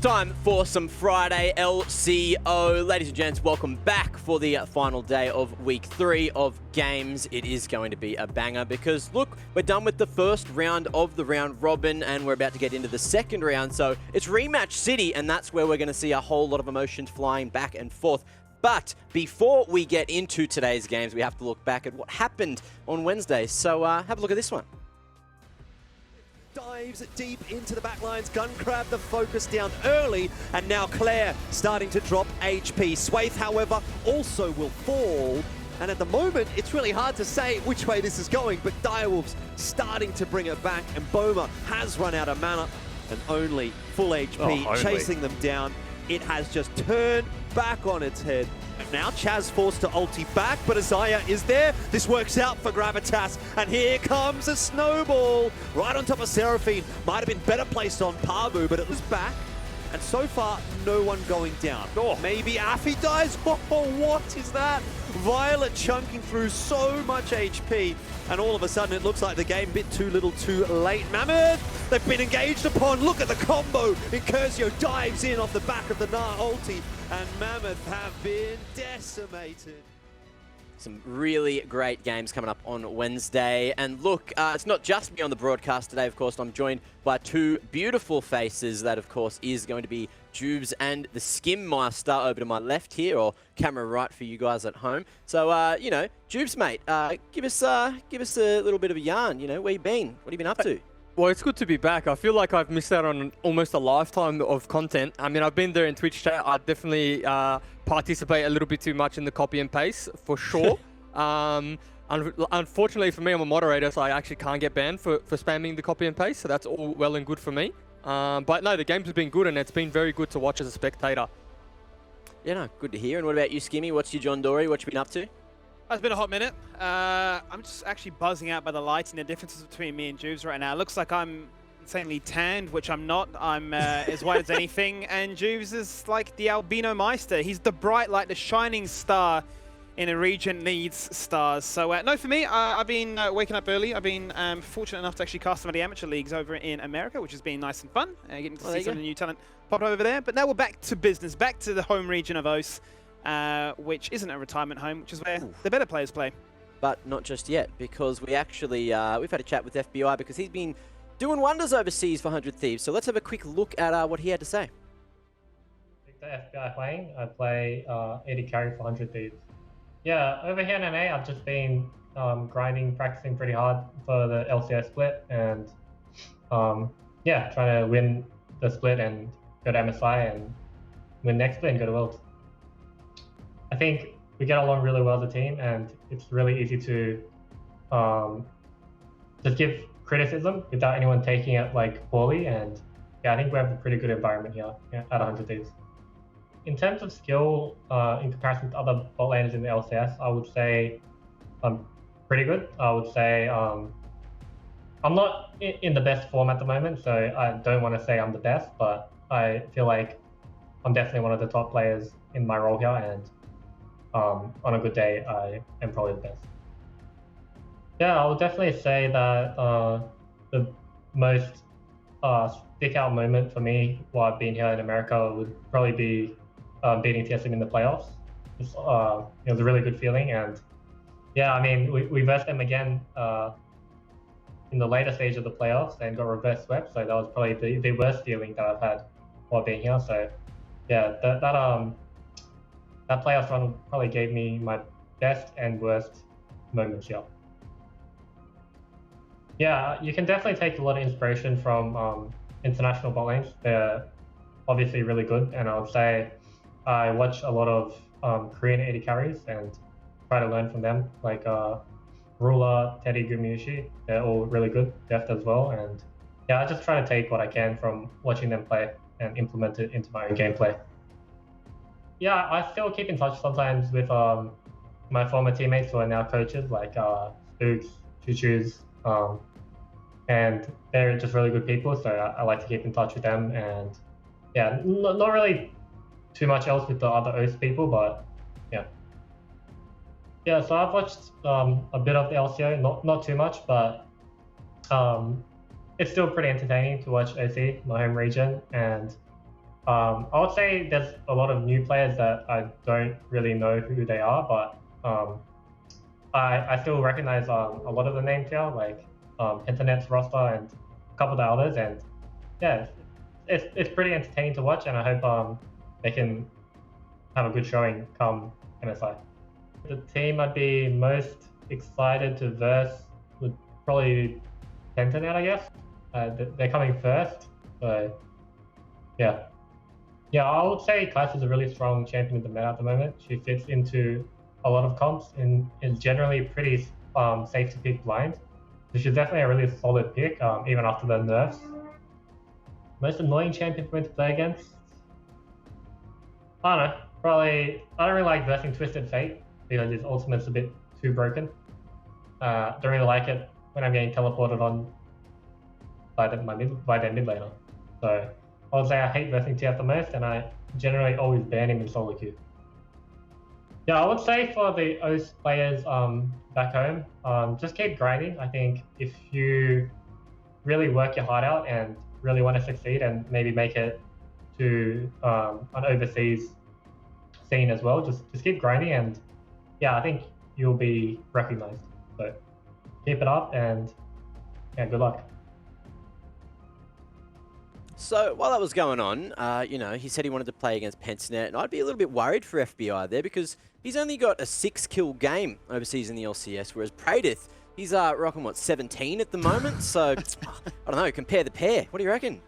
time for some Friday LCO. Ladies and gents, welcome back for the final day of week 3 of games. It is going to be a banger because, look, we're done with the first round of the round robin and we're about to get into the second round. So it's rematch city, and that's where we're going to see a whole lot of emotions flying back and forth. But before we get into today's games, we have to look back at what happened on Wednesday. So have a look at this one. Dives deep into the back lines. Gun Crab the focus down early, and now Claire starting to drop HP. Swaith, however, also will fall. And at the moment, it's really hard to say which way this is going, but Direwolves starting to bring it back, and Boma has run out of mana and only full HP, chasing them down. It has just turned back on its head. And now Chaz forced to ulti back, but Isaiah is there. This works out for Gravitas, and here comes a snowball right on top of Seraphine. Might have been better placed on Pabu, but it was back. And so far, no one going down. Oh, maybe Afi dies. Oh, what is that? Violet chunking through so much HP, and all of a sudden it looks like the game bit too little too late. Mammoth, they've been engaged upon. Look at the combo. Incursio dives in off the back of the Gnar ulti, and Mammoth have been decimated. Some really great games coming up on Wednesday. And look, it's not just me on the broadcast today, of course. I'm joined by two beautiful faces. That, of course, is going to be Jubes and the Skim Master over to my left here, or camera right for you guys at home. So, you know, Jubes, mate, give us a little bit of a yarn. You know, where you been? What have you been up to? Well, it's good to be back. I feel like I've missed out on almost a lifetime of content. I mean, I've been there in Twitch chat. I definitely participate a little bit too much in the copy and paste, for sure. Unfortunately for me, I'm a moderator, so I actually can't get banned for spamming the copy and paste, so that's all well and good for me. But no, the games have been good, and it's been very good to watch as a spectator. Yeah, no, good to hear. And what about you, Skimmy? What's your John Dory? What you been up to? It's been a hot minute. I'm just actually buzzing out by the lighting, the differences between me and Jubes right now. It looks like I'm insanely tanned, which I'm not. I'm as white as anything, and Jubes is like the albino Meister. He's the bright light, the shining star in a region needs stars. So no, for me, I've been waking up early. I've been fortunate enough to actually cast some of the amateur leagues over in America, which has been nice and fun. Getting to see some of the new talent pop over there. But now we're back to business, back to the home region of OS. Which isn't a retirement home, which is where the better players play. But not just yet, because we actually, we've had a chat with FBI because he's been doing wonders overseas for 100 Thieves. So let's have a quick look at what he had to say. The FBI playing, I play 80 carry for 100 Thieves. Yeah, over here in NA, I've just been grinding, practicing pretty hard for the LCO Split, and yeah, trying to win the split and go to MSI and win next split and go to Worlds. I think we get along really well as a team, and it's really easy to just give criticism without anyone taking it like poorly. And yeah, I think we have a pretty good environment here at 100 Thieves. In terms of skill, in comparison to other bot laners in the LCS, I would say I'm pretty good. I would say I'm not in the best form at the moment, so I don't want to say I'm the best, but I feel like I'm definitely one of the top players in my role here, and on a good day, I am probably the best. Yeah, I would definitely say that the most stick-out moment for me while I've been here in America would probably be beating TSM in the playoffs. It was a really good feeling, and yeah, I mean, we versed them again in the later stage of the playoffs and got reverse swept, so that was probably the worst feeling that I've had while being here. So yeah, that playoff run probably gave me my best and worst moments here. Yeah, you can definitely take a lot of inspiration from international bot lanes. They're obviously really good, and I would say I watch a lot of Korean AD carries and try to learn from them, like Ruler, Teddy, Gumiushi. They're all really good, deft as well, and yeah, I just try to take what I can from watching them play and implement it into my own gameplay. Yeah, I still keep in touch sometimes with my former teammates who are now coaches, like Spooks, Choo-Choos, and they're just really good people, so I like to keep in touch with them. And yeah, not really too much else with the other OS people, but yeah. Yeah, so I've watched a bit of the LCO, not too much, but it's still pretty entertaining to watch OC, my home region, and I would say there's a lot of new players that I don't really know who they are, but I still recognize a lot of the names here, like Internet's roster and a couple of the others, and yeah, it's pretty entertaining to watch, and I hope they can have a good showing come MSI. The team I'd be most excited to verse would probably be Pentanet, I guess. They're coming first, so yeah. Yeah, I would say Clash is a really strong champion in the meta at the moment. She fits into a lot of comps and is generally pretty safe to pick blind. So she's definitely a really solid pick, even after the nerfs. Most annoying champion for me to play against? I don't know. Probably, I don't really like versing Twisted Fate because his ultimate's a bit too broken. Don't really like it when I'm getting teleported on by their mid laner. So I would say I hate versing TF the most, and I generally always ban him in solo queue. Yeah, I would say for the OS players back home, just keep grinding. I think if you really work your heart out and really want to succeed and maybe make it to an overseas scene as well, just keep grinding, and yeah, I think you'll be recognized. So keep it up, and yeah, good luck. So while that was going on, you know, he said he wanted to play against Pentanet, and I'd be a little bit worried for FBI there because he's only got a 6-kill game overseas in the LCS, whereas Pradith, he's rocking, what, 17 at the moment? So, I don't know, compare the pair. What do you reckon?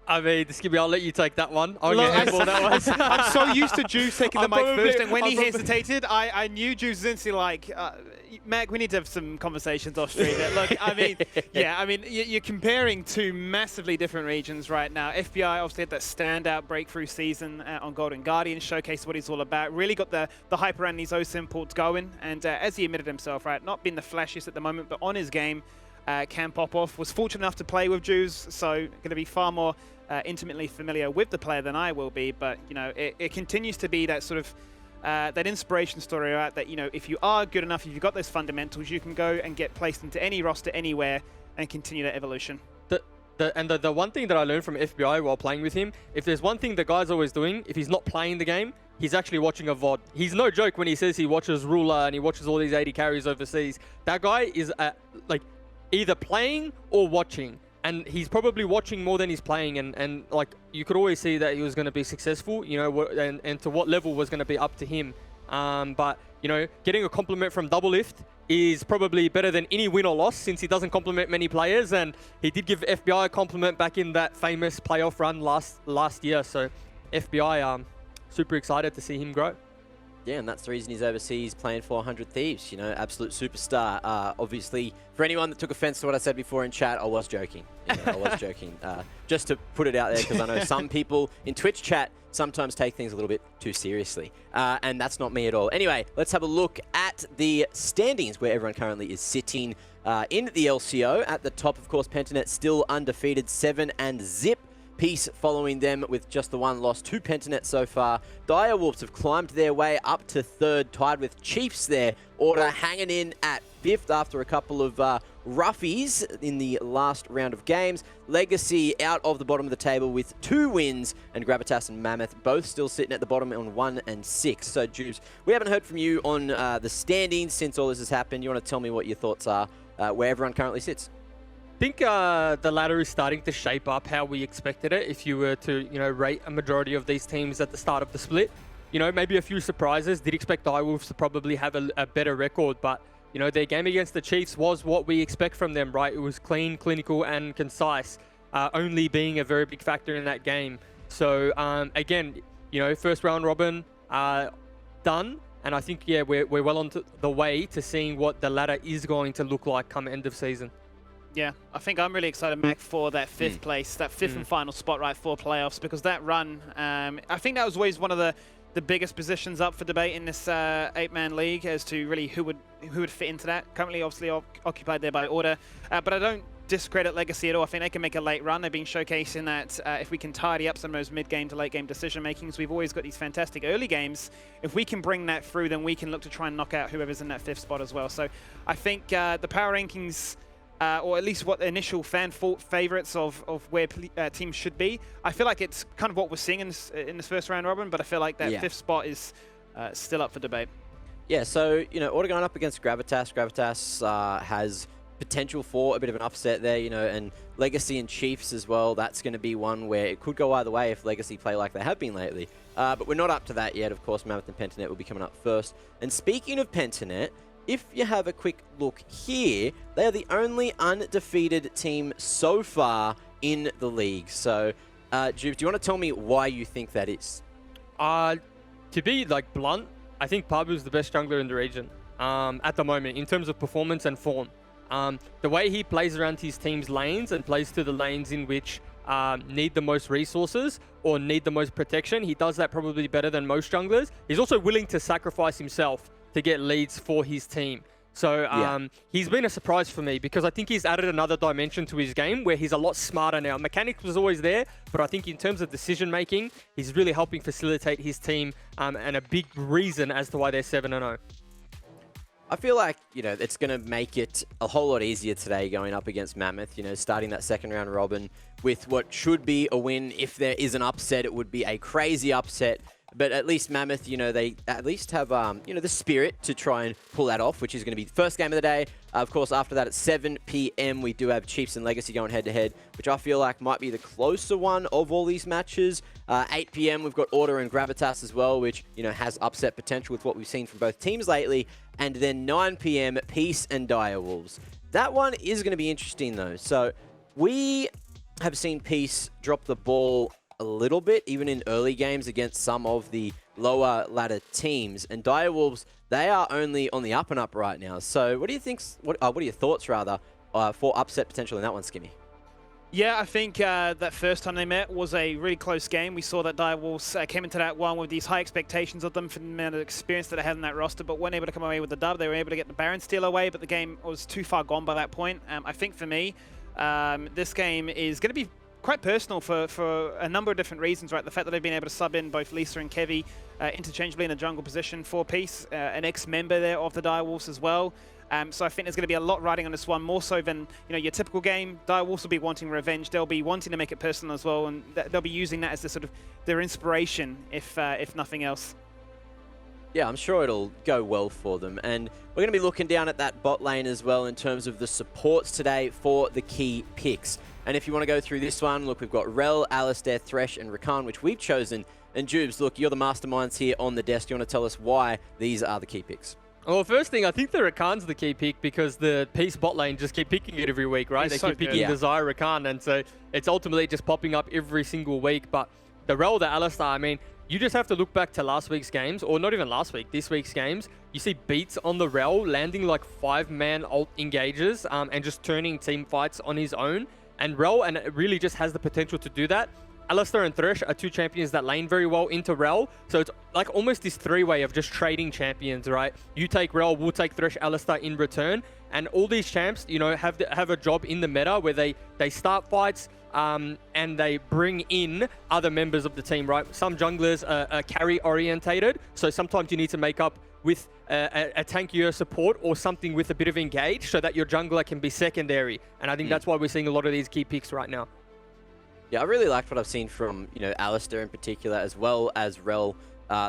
I mean, Skibby, I'll let you take that one. I'll get handball that one. I'm so used to Juice taking the mic first, and when he probably hesitated, I knew Juice was instantly like, Mac, we need to have some conversations off stream. Look, I mean, yeah, I mean, you're comparing two massively different regions right now. FBI obviously had that standout breakthrough season on Golden Guardian, showcased what he's all about, really got the hype around these OS imports going, and as he admitted himself, right, not being the flashiest at the moment, but on his game, can pop off. Was fortunate enough to play with Juice, so going to be far more intimately familiar with the player than I will be, but you know, it continues to be that sort of that inspiration story, right? That, you know, if you are good enough, if you've got those fundamentals, you can go and get placed into any roster anywhere and continue that evolution. The one thing that I learned from FBI while playing with him, if there's one thing the guy's always doing, if he's not playing the game, he's actually watching a VOD. He's no joke when he says he watches Ruler and he watches all these 80 carries overseas. That guy is like either playing or watching. And he's probably watching more than he's playing, and like you could always see that he was going to be successful, you know, and to what level was going to be up to him. But you know, getting a compliment from Double Lift is probably better than any win or loss, since he doesn't compliment many players, and he did give FBI a compliment back in that famous playoff run last year. So FBI, super excited to see him grow. Yeah, and that's the reason he's overseas playing for 100 Thieves, you know, absolute superstar. Obviously, for anyone that took offense to what I said before in chat, I was joking. You know, I was joking. Just to put it out there, because I know some people in Twitch chat sometimes take things a little bit too seriously. And that's not me at all. Anyway, let's have a look at the standings where everyone currently is sitting in the LCO. At the top, of course, Pentanet still undefeated, 7-0. Peace following them with just the one loss to Pentanet so far. Direwolves have climbed their way up to 3rd, tied with Chiefs there. Order hanging in at 5th after a couple of roughies in the last round of games. Legacy out of the bottom of the table with 2 wins, and Gravitas and Mammoth both still sitting at the bottom on 1 and 6. So, Jubes, we haven't heard from you on the standings since all this has happened. You want to tell me what your thoughts are where everyone currently sits? I think the ladder is starting to shape up how we expected it. If you were to, you know, rate a majority of these teams at the start of the split, you know, maybe a few surprises. Did expect Direwolves to probably have a better record, but you know, their game against the Chiefs was what we expect from them, right? It was clean, clinical, and concise, only being a very big factor in that game. So again, you know, first round robin done, and I think we're well on the way to seeing what the ladder is going to look like come end of season. Yeah, I think I'm really excited, Mac, for that 5th place, that 5th and final spot, right, for playoffs, because that run, I think that was always one of the biggest positions up for debate in this 8-man league as to really who would fit into that. Currently, obviously, occupied there by Order, but I don't discredit Legacy at all. I think they can make a late run. They've been showcasing that if we can tidy up some of those mid-game to late-game decision-makings, we've always got these fantastic early games. If we can bring that through, then we can look to try and knock out whoever's in that 5th spot as well. So I think the power rankings or at least what the initial fan favorites of where teams should be. I feel like it's kind of what we're seeing in this first round robin, but I feel like that 5th spot is still up for debate. Yeah, so, Order going up against Gravitas. Gravitas has potential for a bit of an upset there, and Legacy and Chiefs as well. That's going to be one where it could go either way if Legacy play like they have been lately. But we're not up to that yet. Of course, Mammoth and Pentanet will be coming up first. And speaking of Pentanet, if you have a quick look here, they are the only undefeated team so far in the league. So, Juve, do you want to tell me why you think that is? To be blunt, I think Pabu's the best jungler in the region at the moment in terms of performance and form. The way he plays around his team's lanes and plays to the lanes in which need the most resources or need the most protection, he does that probably better than most junglers. He's also willing to sacrifice himself to get leads for his team. So he's been a surprise for me because I think he's added another dimension to his game where he's a lot smarter now. Mechanics was always there, but I think in terms of decision making, he's really helping facilitate his team and a big reason as to why they're 7-0. I feel like, it's going to make it a whole lot easier today going up against Mammoth, starting that second round robin with what should be a win. If there is an upset, it would be a crazy upset. But at least Mammoth, they at least have, the spirit to try and pull that off, which is going to be the first game of the day. Of course, after that at 7 p.m, we do have Chiefs and Legacy going head-to-head, which I feel like might be the closer one of all these matches. 8 p.m, we've got Order and Gravitas as well, which, has upset potential with what we've seen from both teams lately. And then 9 p.m, Peace and Direwolves. That one is going to be interesting, though. So we have seen Peace drop the ball a little bit, even in early games against some of the lower ladder teams. And Direwolves, they are only on the up and up right now. So what do you think? What are your thoughts, rather, for upset potential in that one, Skimmy? Yeah, I think that first time they met was a really close game. We saw that Direwolves came into that one with these high expectations of them for the amount of experience that they had in that roster, but weren't able to come away with the dub. They were able to get the Baron steal away, but the game was too far gone by that point. I think for me, this game is going to be quite personal for a number of different reasons, right? The fact that they've been able to sub in both Lisa and Kevy interchangeably in a jungle position for Peace, an ex-member there of the Direwolves as well. So I think there's going to be a lot riding on this one, more so than your typical game. Direwolves will be wanting revenge. They'll be wanting to make it personal as well, and they'll be using that as their inspiration, if nothing else. Yeah, I'm sure it'll go well for them. And we're going to be looking down at that bot lane as well in terms of the supports today for the key picks. And if you want to go through this one, look, we've got Rel, Alistair, Thresh, and Rakan, which we've chosen. And Jubes, look, you're the masterminds here on the desk. You want to tell us why these are the key picks? Well, first thing, I think the Rakan's the key pick because the Peace bot lane just keep picking it every week, right? They keep picking the Zyra Rakan, and so it's ultimately just popping up every single week. But the Rel, the Alistair, I mean, you just have to look back to last week's games, or not even last week, this week's games. You see beats on the Rel landing like 5-man ult engages and just turning team fights on his own. And Rel really just has the potential to do that. Alistair and Thresh are two champions that lane very well into Rel. So it's like almost this three-way of just trading champions, right? You take Rel, we'll take Thresh, Alistair in return. And all these champs, have a job in the meta where they start fights and they bring in other members of the team, right? Some junglers are carry-orientated. So sometimes you need to make up with a tankier support or something with a bit of engage so that your jungler can be secondary. And I think that's why we're seeing a lot of these key picks right now. Yeah, I really liked what I've seen from, Alistair in particular, as well as Rel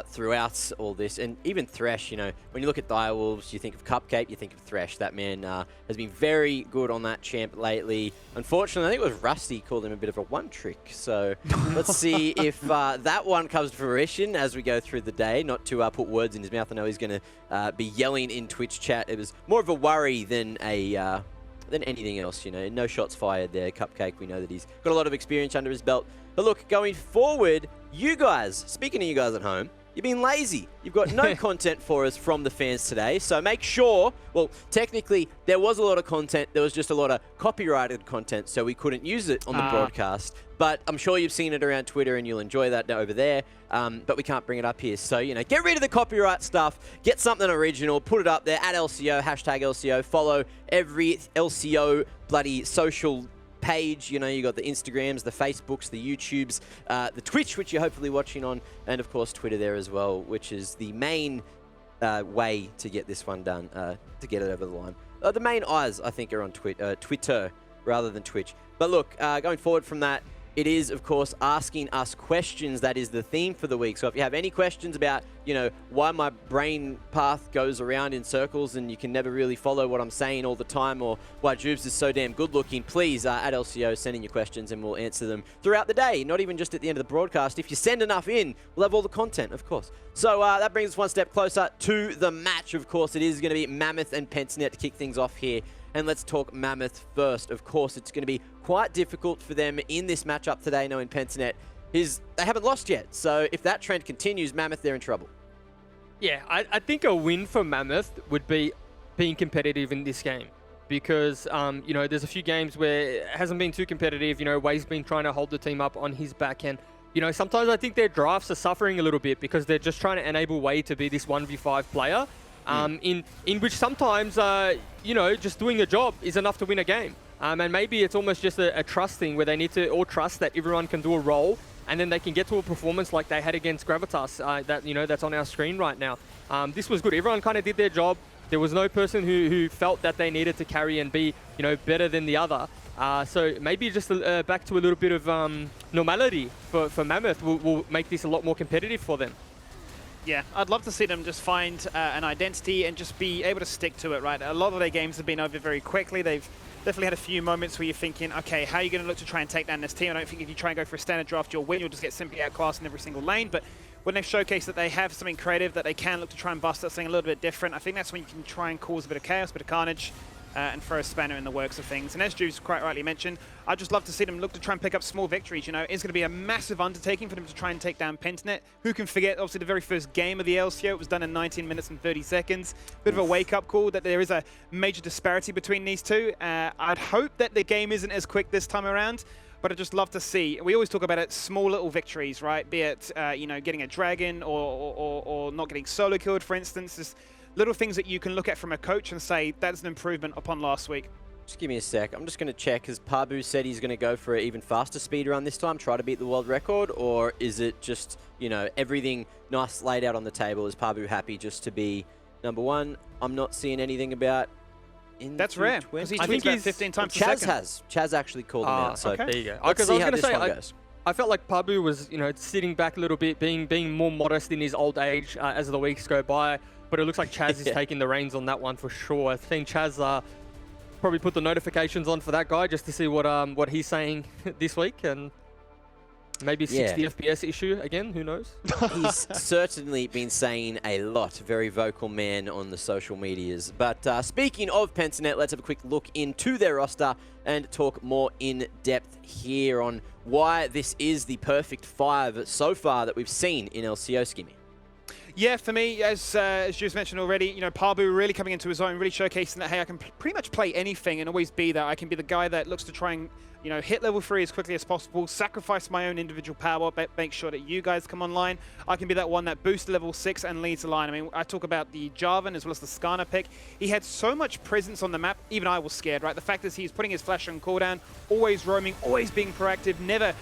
throughout all this. And even Thresh, when you look at Direwolves, you think of Cupcake, you think of Thresh. That man has been very good on that champ lately. Unfortunately, I think it was Rusty called him a bit of a one-trick. So let's see if that one comes to fruition as we go through the day. Not to put words in his mouth. I know he's going to be yelling in Twitch chat. It was more of a worry than than anything else, no shots fired there. Cupcake, we know that he's got a lot of experience under his belt. But look, going forward, you guys, speaking to you guys at home, you've been lazy. You've got no content for us from the fans today. So make sure, well, technically, there was a lot of content. There was just a lot of copyrighted content, so we couldn't use it on the broadcast. But I'm sure you've seen it around Twitter and you'll enjoy that over there. But we can't bring it up here. So, get rid of the copyright stuff. Get something original. Put it up there at LCO, hashtag LCO. Follow every LCO bloody social page. You got the Instagrams, the Facebooks, the YouTubes, the Twitch, which you're hopefully watching on, and of course Twitter there as well, which is the main way to get this one done, to get it over the line. The main eyes, I think, are on Twitter rather than Twitch. But look, going forward from that, it is, of course, asking us questions. That is the theme for the week. So if you have any questions about, why my brain path goes around in circles and you can never really follow what I'm saying all the time, or why Jubes is so damn good looking, please, at LCO, send in your questions and we'll answer them throughout the day, not even just at the end of the broadcast. If you send enough in, we'll have all the content, of course. So that brings us one step closer to the match, of course. It is going to be Mammoth and Pentanet to kick things off here. And let's talk Mammoth first. Of course, it's going to be quite difficult for them in this matchup today, knowing Pentanet they haven't lost yet. So if that trend continues, Mammoth, they're in trouble. Yeah, I think a win for Mammoth would be being competitive in this game. Because, there's a few games where it hasn't been too competitive. Way's been trying to hold the team up on his back end. Sometimes I think their drafts are suffering a little bit because they're just trying to enable Way to be this 1v5 player. In which sometimes, just doing a job is enough to win a game. And maybe it's almost just a trust thing where they need to all trust that everyone can do a role and then they can get to a performance like they had against Gravitas that's on our screen right now. This was good. Everyone kind of did their job. There was no person who felt that they needed to carry and be, better than the other. So maybe just back to a little bit of normality for Mammoth will make this a lot more competitive for them. Yeah, I'd love to see them just find an identity and just be able to stick to it, right? A lot of their games have been over very quickly. They've definitely had a few moments where you're thinking, okay, how are you going to look to try and take down this team? I don't think if you try and go for a standard draft, you'll win. You'll just get simply outclassed in every single lane. But when they've showcased that they have something creative, that they can look to try and bust out something a little bit different, I think that's when you can try and cause a bit of chaos, a bit of carnage, and throw a spanner in the works of things. And as Juice quite rightly mentioned, I'd just love to see them look to try and pick up small victories. It's going to be a massive undertaking for them to try and take down Pentanet. Who can forget, obviously, the very first game of the LCO? It was done in 19 minutes and 30 seconds. Bit of a wake-up call that there is a major disparity between these two. I'd hope that the game isn't as quick this time around, but I'd just love to see. We always talk about it, small little victories, right? Be it, getting a dragon or not getting solo killed, for instance. Just little things that you can look at from a coach and say, that's an improvement upon last week. Just give me a sec. I'm just going to check, because Pabu said he's going to go for an even faster speed run this time, try to beat the world record, or is it just, everything nice laid out on the table? Is Pabu happy just to be number one? I'm not seeing anything about... That's rare, because he tweets about 15 times a Chaz second. Chaz actually called him out, so okay. There you go. Let's see how this one goes. I felt like Pabu was, sitting back a little bit, being more modest in his old age as the weeks go by. But it looks like Chaz is taking the reins on that one for sure. I think Chaz probably put the notifications on for that guy just to see what he's saying this week, and maybe 60 FPS issue again. Who knows? He's certainly been saying a lot. Very vocal man on the social medias. But speaking of Pentanet, let's have a quick look into their roster and talk more in depth here on why this is the perfect 5 so far that we've seen in LCO, Skimmy. Yeah, for me, as Juice mentioned already, Pabu really coming into his own, really showcasing that, hey, I can pretty much play anything and always be that. I can be the guy that looks to try and, hit level 3 as quickly as possible, sacrifice my own individual power, but make sure that you guys come online. I can be that one that boosts level 6 and leads the line. I mean, I talk about the Jarvan as well as the Skarner pick. He had so much presence on the map, even I was scared, right? The fact is he's putting his flash on cooldown, always roaming, always being proactive, never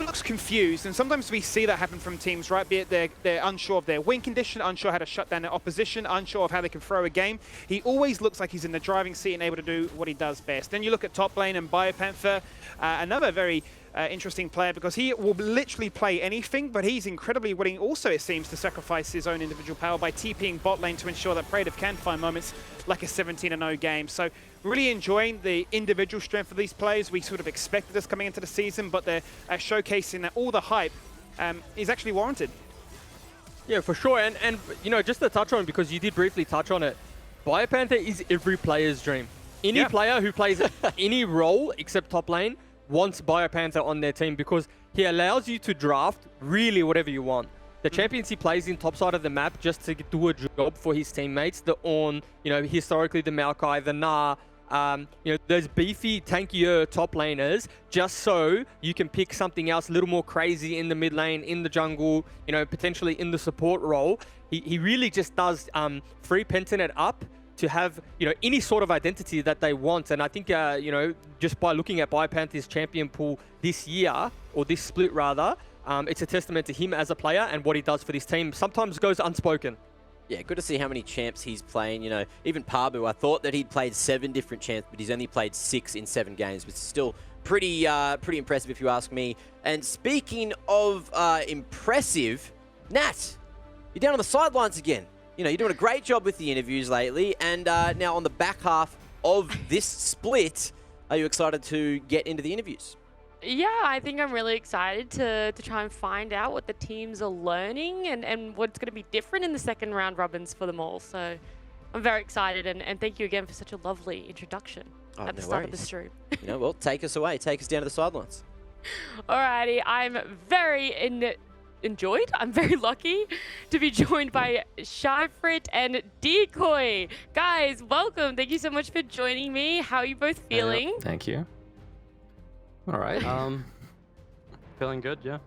looks confused, and sometimes we see that happen from teams, right? Be it they're unsure of their win condition, unsure how to shut down their opposition, unsure of how they can throw a game. He always looks like he's in the driving seat and able to do what he does best. Then you look at top lane and Biopanther, another very interesting player, because he will literally play anything, but he's incredibly willing also, it seems, to sacrifice his own individual power by TPing bot lane to ensure that Praetor can find moments like a 17-0 game. So really enjoying the individual strength of these players. We sort of expected this coming into the season, but they're showcasing that all the hype is actually warranted. Yeah, for sure. And just to touch on, because you did briefly touch on it, Biopanther is every player's dream. Any player who plays any role except top lane wants Biopanther on their team, because he allows you to draft really whatever you want. The champions he plays in top side of the map just to do a job for his teammates, the Ornn, historically the Maokai, the Na, those beefy, tankier top laners, just so you can pick something else a little more crazy in the mid lane, in the jungle, potentially in the support role. He really just does free Pentanet up to have, any sort of identity that they want. And I think, just by looking at Biopanther's champion pool this year, or this split rather, it's a testament to him as a player and what he does for this team. Sometimes goes unspoken. Yeah, good to see how many champs he's playing. You know, even Pabu, I thought that he'd played 7 different champs, but he's only played 6 in 7 games, which is still pretty impressive if you ask me. And speaking of impressive, Nat, you're down on the sidelines again. You know, you're doing a great job with the interviews lately. And now on the back half of this split, are you excited to get into the interviews? Yeah, I think I'm really excited to try and find out what the teams are learning and what's going to be different in the second round robins for them all. So I'm very excited, and thank you again for such a lovely introduction at the start of the stream. You know, well, take us away. Take us down to the sidelines. Alrighty, I'm very enjoyed. I'm very lucky to be joined by Shyfrit and Decoy. Guys, welcome. Thank you so much for joining me. How are you both feeling? Thank you. All right. Feeling good, yeah.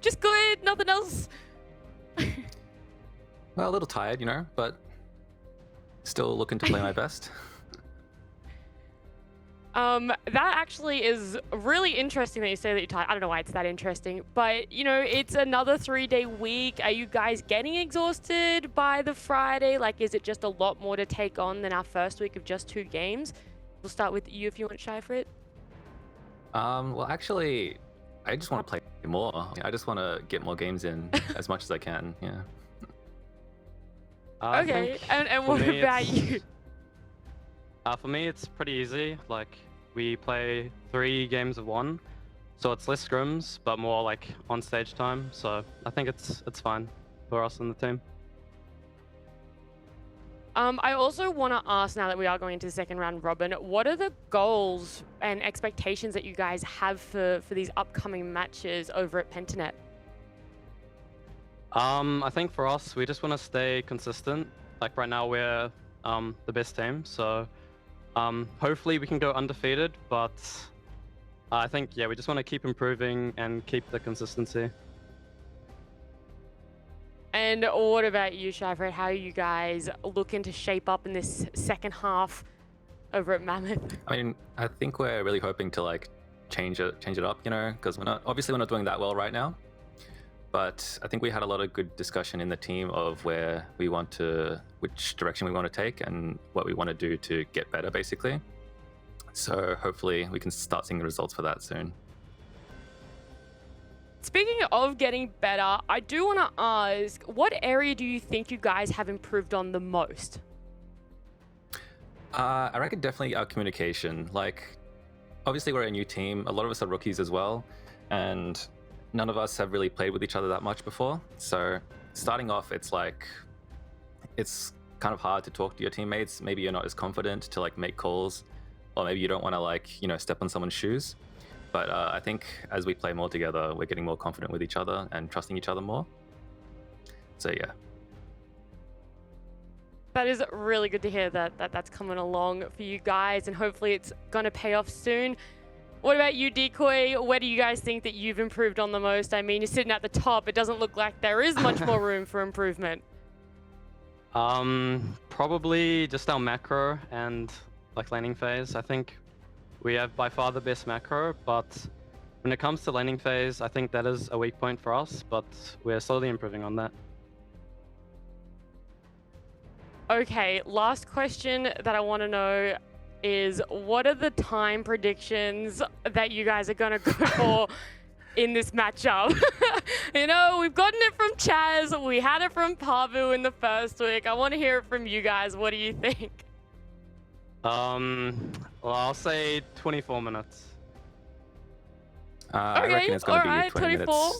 Just good, nothing else. Well, a little tired, you know, but still looking to play my best. That actually is really interesting that you say that you're tired. I don't know why it's that interesting, but you know, it's another 3-day week. Are you guys getting exhausted by the Friday? Like, is it just a lot more to take on than our first week of just 2 games? We'll start with you if you want, Shyfrit. Well, actually, I just want to play more. I just want to get more games in as much as I can, yeah. Okay, and what about you? For me, it's pretty easy. Like, we play 3 games of 1, so it's less scrims, but more like on-stage time. So I think it's fine for us and the team. I also want to ask, now that we are going into the second round robin, what are the goals and expectations that you guys have for these upcoming matches over at Pentanet? I think for us, we just want to stay consistent. Like right now, we're the best team, so hopefully we can go undefeated. But I think, yeah, we just want to keep improving and keep the consistency. And what about you, Shyfrit? How are you guys looking to shape up in this second half over at Mammoth? I mean, I think we're really hoping to like change it up, you know, because we're not doing that well right now. But I think we had a lot of good discussion in the team of which direction we want to take and what we want to do to get better, basically. So hopefully we can start seeing the results for that soon. Speaking of getting better, I do want to ask, what area do you think you guys have improved on the most? I reckon definitely our communication. Like, obviously we're a new team. A lot of us are rookies as well, and none of us have really played with each other that much before. So starting off, it's kind of hard to talk to your teammates. Maybe you're not as confident to like make calls, or maybe you don't want to like, you know, step on someone's shoes. But I think as we play more together, we're getting more confident with each other and trusting each other more. So yeah. That is really good to hear that's coming along for you guys, and hopefully it's going to pay off soon. What about you, Decoy? Where do you guys think that you've improved on the most? I mean, you're sitting at the top. It doesn't look like there is much more room for improvement. Probably just our macro and like laning phase. I think we have by far the best macro, but when it comes to laning phase, I think that is a weak point for us, but we're slowly improving on that. Okay, last question that I want to know is, what are the time predictions that you guys are going to go for in this matchup? You know, we've gotten it from Chaz, we had it from Pavu in the first week. I want to hear it from you guys. What do you think? Well, I'll say 24 minutes. Okay, I reckon it's going to be 20 24.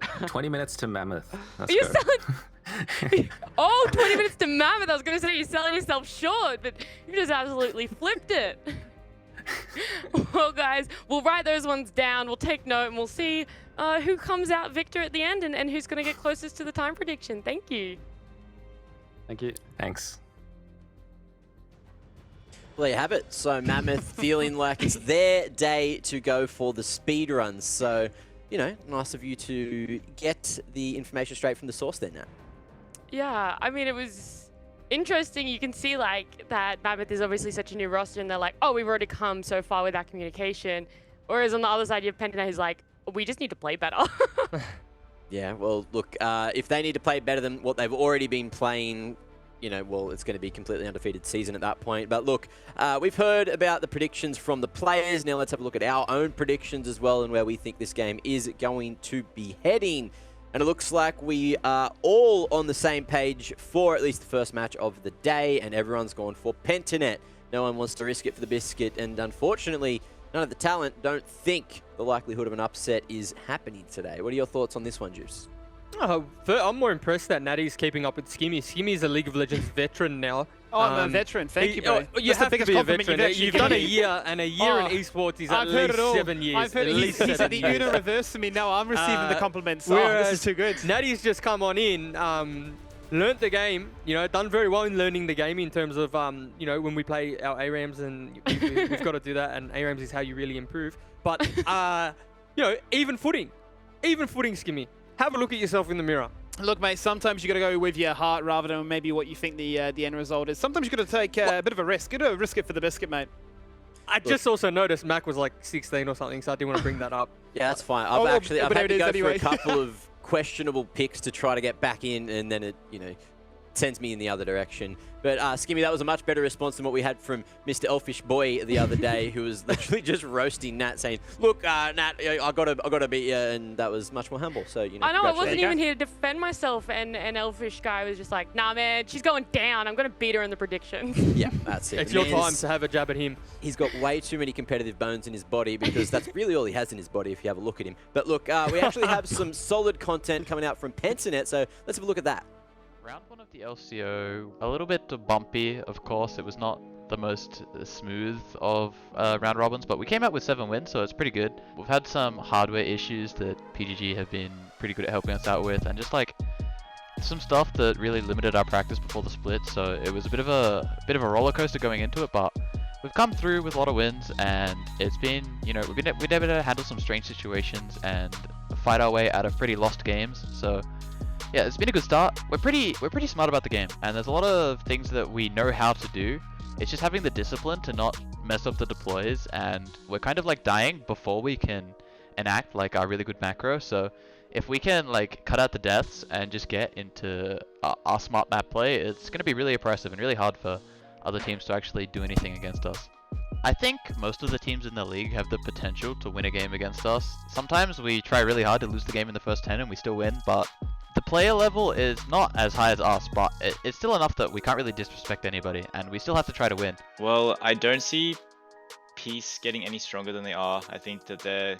minutes. 20 minutes to Mammoth. Let's You're go. Oh, 20 minutes to Mammoth. I was going to say you're selling yourself short, but you just absolutely flipped it. Well, guys, we'll write those ones down. We'll take note, and we'll see who comes out victor at the end and who's going to get closest to the time prediction. Thank you. Thank you. Thanks. Well, there you have it. So Mammoth feeling like it's their day to go for the speed runs. So, you know, nice of you to get the information straight from the source there now. Yeah, I mean, it was interesting. You can see like that Mammoth is obviously such a new roster, and they're like, oh, we've already come so far with our communication. Whereas on the other side, you have Pentanet who's like, we just need to play better. Yeah, well, look, if they need to play better than what they've already been playing, you know, well, it's going to be completely undefeated season at that point. But look, we've heard about the predictions from the players. Now let's have a look at our own predictions as well and where we think this game is going to be heading. And it looks like we are all on the same page for at least the first match of the day, and everyone's gone for Pentanet. No one wants to risk it for the biscuit, and unfortunately, none of the talent don't think the likelihood of an upset is happening today. What are your thoughts on this one, Juice? Oh, I'm more impressed that Natty's keeping up with Skimmy. Skimmy's a League of Legends veteran now. Oh, I'm a veteran. Thank you, bro. You have to be a veteran. You've done a given me. year, and a year in esports is at I've heard least it all. 7 years. I've heard at it. least He's at 7 the years. universe to me now. I'm receiving the compliments. Oh, Whereas this is too good. Natty's just come on in, learnt the game, you know, done very well in learning the game in terms of, you know, when we play our ARAMs, and we've got to do that, and ARAMs is how you really improve. But, you know, even footing, Skimmy. Have a look at yourself in the mirror. Look, mate, sometimes you got to go with your heart rather than maybe what you think the end result is. Sometimes you got to take a bit of a risk. You got to risk it for the biscuit, mate. I just also noticed Mac was like 16 or something, so I didn't want to bring that up. Yeah, that's fine. Oh, I've but had to go anyway. for a couple of questionable picks to try to get back in, and then it, you know, sends me in the other direction. But Skimmy, that was a much better response than what we had from Mr. Elfish Boy the other day, who was literally just roasting Nat, saying, "Look, Nat, I gotta beat you," and that was much more humble. So you know, I know, I wasn't congratulations. even here to defend myself, and Elfish guy was just like, nah, man, she's going down. I'm going to beat her in the predictions. Yeah, that's it. It's The your time man's- to have a jab at him. He's got way too many competitive bones in his body, because that's really all he has in his body if you have a look at him. But look, we actually have some solid content coming out from Pentanet, so let's have a look at that. Round 1 of the LCO, a little bit bumpy, of course. It was not the most smooth of round robins, but we came out with 7 wins, so it's pretty good. We've had some hardware issues that PGG have been pretty good at helping us out with, and just like some stuff that really limited our practice before the split. So it was a bit of a roller coaster going into it, but we've come through with a lot of wins, and it's been, you know, we've been able to handle some strange situations and fight our way out of pretty lost games. So yeah, it's been a good start. We're pretty smart about the game, and there's a lot of things that we know how to do. It's just having the discipline to not mess up the deploys, and we're kind of like dying before we can enact like our really good macro. So if we can like cut out the deaths and just get into our smart map play, it's going to be really oppressive and really hard for other teams to actually do anything against us. I think most of the teams in the league have the potential to win a game against us. Sometimes we try really hard to lose the game in the first 10 and we still win, but the player level is not as high as us, but it's still enough that we can't really disrespect anybody, and we still have to try to win. Well, I don't see Peace getting any stronger than they are. I think that they're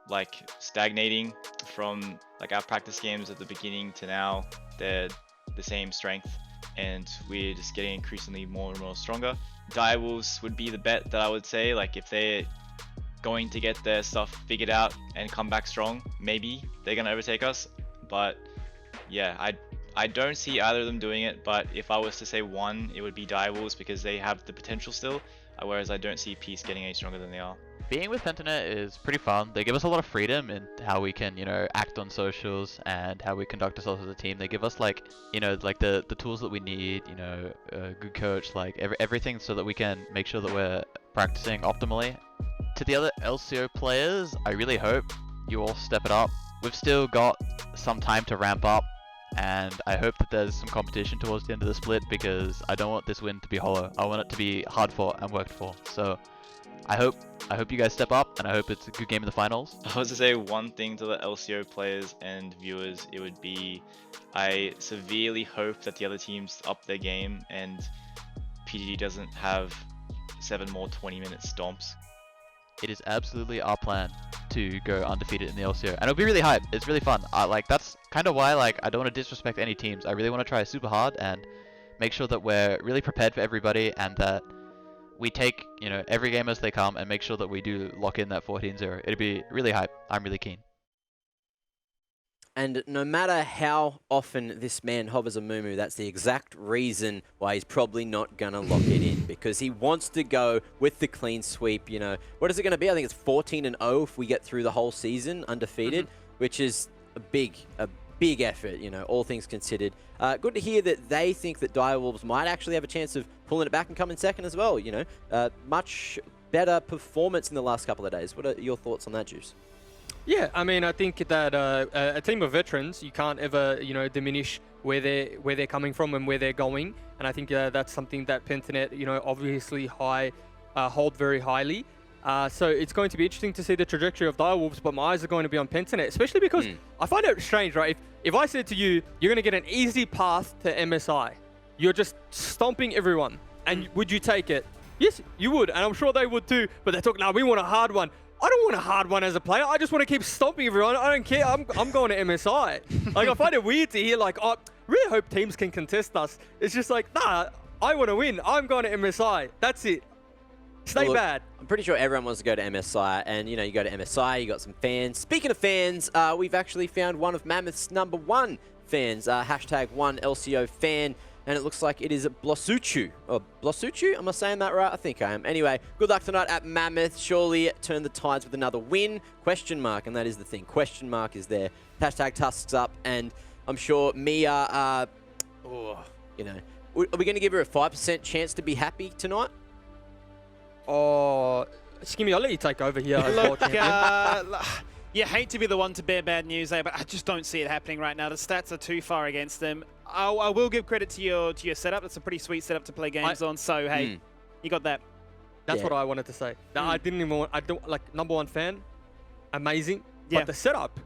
like stagnating from like our practice games at the beginning to now. They're the same strength, and we're just getting increasingly more and more stronger. Direwolves would be the bet that I would say. Like if they're going to get their stuff figured out and come back strong, maybe they're gonna overtake us. But yeah, I don't see either of them doing it, but if I was to say one, it would be Direwolves because they have the potential still, whereas I don't see Peace getting any stronger than they are. Being with Pentanet is pretty fun. They give us a lot of freedom in how we can, you know, act on socials and how we conduct ourselves as a team. They give us like, you know, like the tools that we need, you know, a good coach, like everything so that we can make sure that we're practicing optimally. To the other LCO players, I really hope you all step it up. We've still got some time to ramp up, and I hope that there's some competition towards the end of the split, because I don't want this win to be hollow. I want it to be hard fought and worked for. So I hope you guys step up, and I hope it's a good game in the finals. I was to say one thing to the LCO players and viewers, it would be I severely hope that the other teams up their game and PGG doesn't have 7 more 20-minute stomps. It is absolutely our plan to go undefeated in the LCO, and it'll be really hype. It's really fun. Like that's kind of why like I don't want to disrespect any teams. I really want to try super hard and make sure that we're really prepared for everybody, and that we take, you know, every game as they come and make sure that we do lock in that 14-0. It'll be really hype. I'm really keen. And no matter how often this man hovers a moo-moo, that's the exact reason why he's probably not going to lock it in, because he wants to go with the clean sweep. You know, what is it going to be? I think it's 14-0 if we get through the whole season undefeated, which is a big effort, you know, all things considered. Good to hear that they think that Direwolves might actually have a chance of pulling it back and coming second as well, you know. Much better performance in the last couple of days. What are your thoughts on that, Juice? Yeah, I mean, I think that a team of veterans, you can't ever, diminish where they're coming from and where they're going. And I think that's something that Pentanet, obviously hold very highly. So it's going to be interesting to see the trajectory of Direwolves, but my eyes are going to be on Pentanet, especially because I find it strange, right? If I said to you, you're going to get an easy path to MSI, you're just stomping everyone, and would you take it? Yes, you would, and I'm sure they would too, but they're talking, no, we want a hard one. I don't want a hard one as a player. I just want to keep stomping everyone. I don't care. I'm going to MSI. Like, I find it weird to hear, like, oh, really hope teams can contest us. It's just like, nah, I want to win. I'm going to MSI. That's it. Stay Look, bad. I'm pretty sure everyone wants to go to MSI, and you go to MSI, you got some fans. Speaking of fans, we've actually found one of Mammoth's #1 fans, #1 LCO fan, and it looks like it is Blosuchu. Or Blosuchu? Am I saying that right? I think I am. Anyway, good luck tonight at Mammoth. Surely turn the tides with another win? Question mark, and that is the thing. Question mark is there. #Tusks up, and I'm sure Mia, are we going to give her a 5% chance to be happy tonight? Oh, Skimmy, I'll let you take over here. Look, you hate to be the one to bear bad news there, but I just don't see it happening right now. The stats are too far against them. I will give credit to your setup. That's a pretty sweet setup to play games on. So hey, you got that. That's what I wanted to say. I didn't even want. I don't like #1 fan. Amazing. Yeah. But the setup,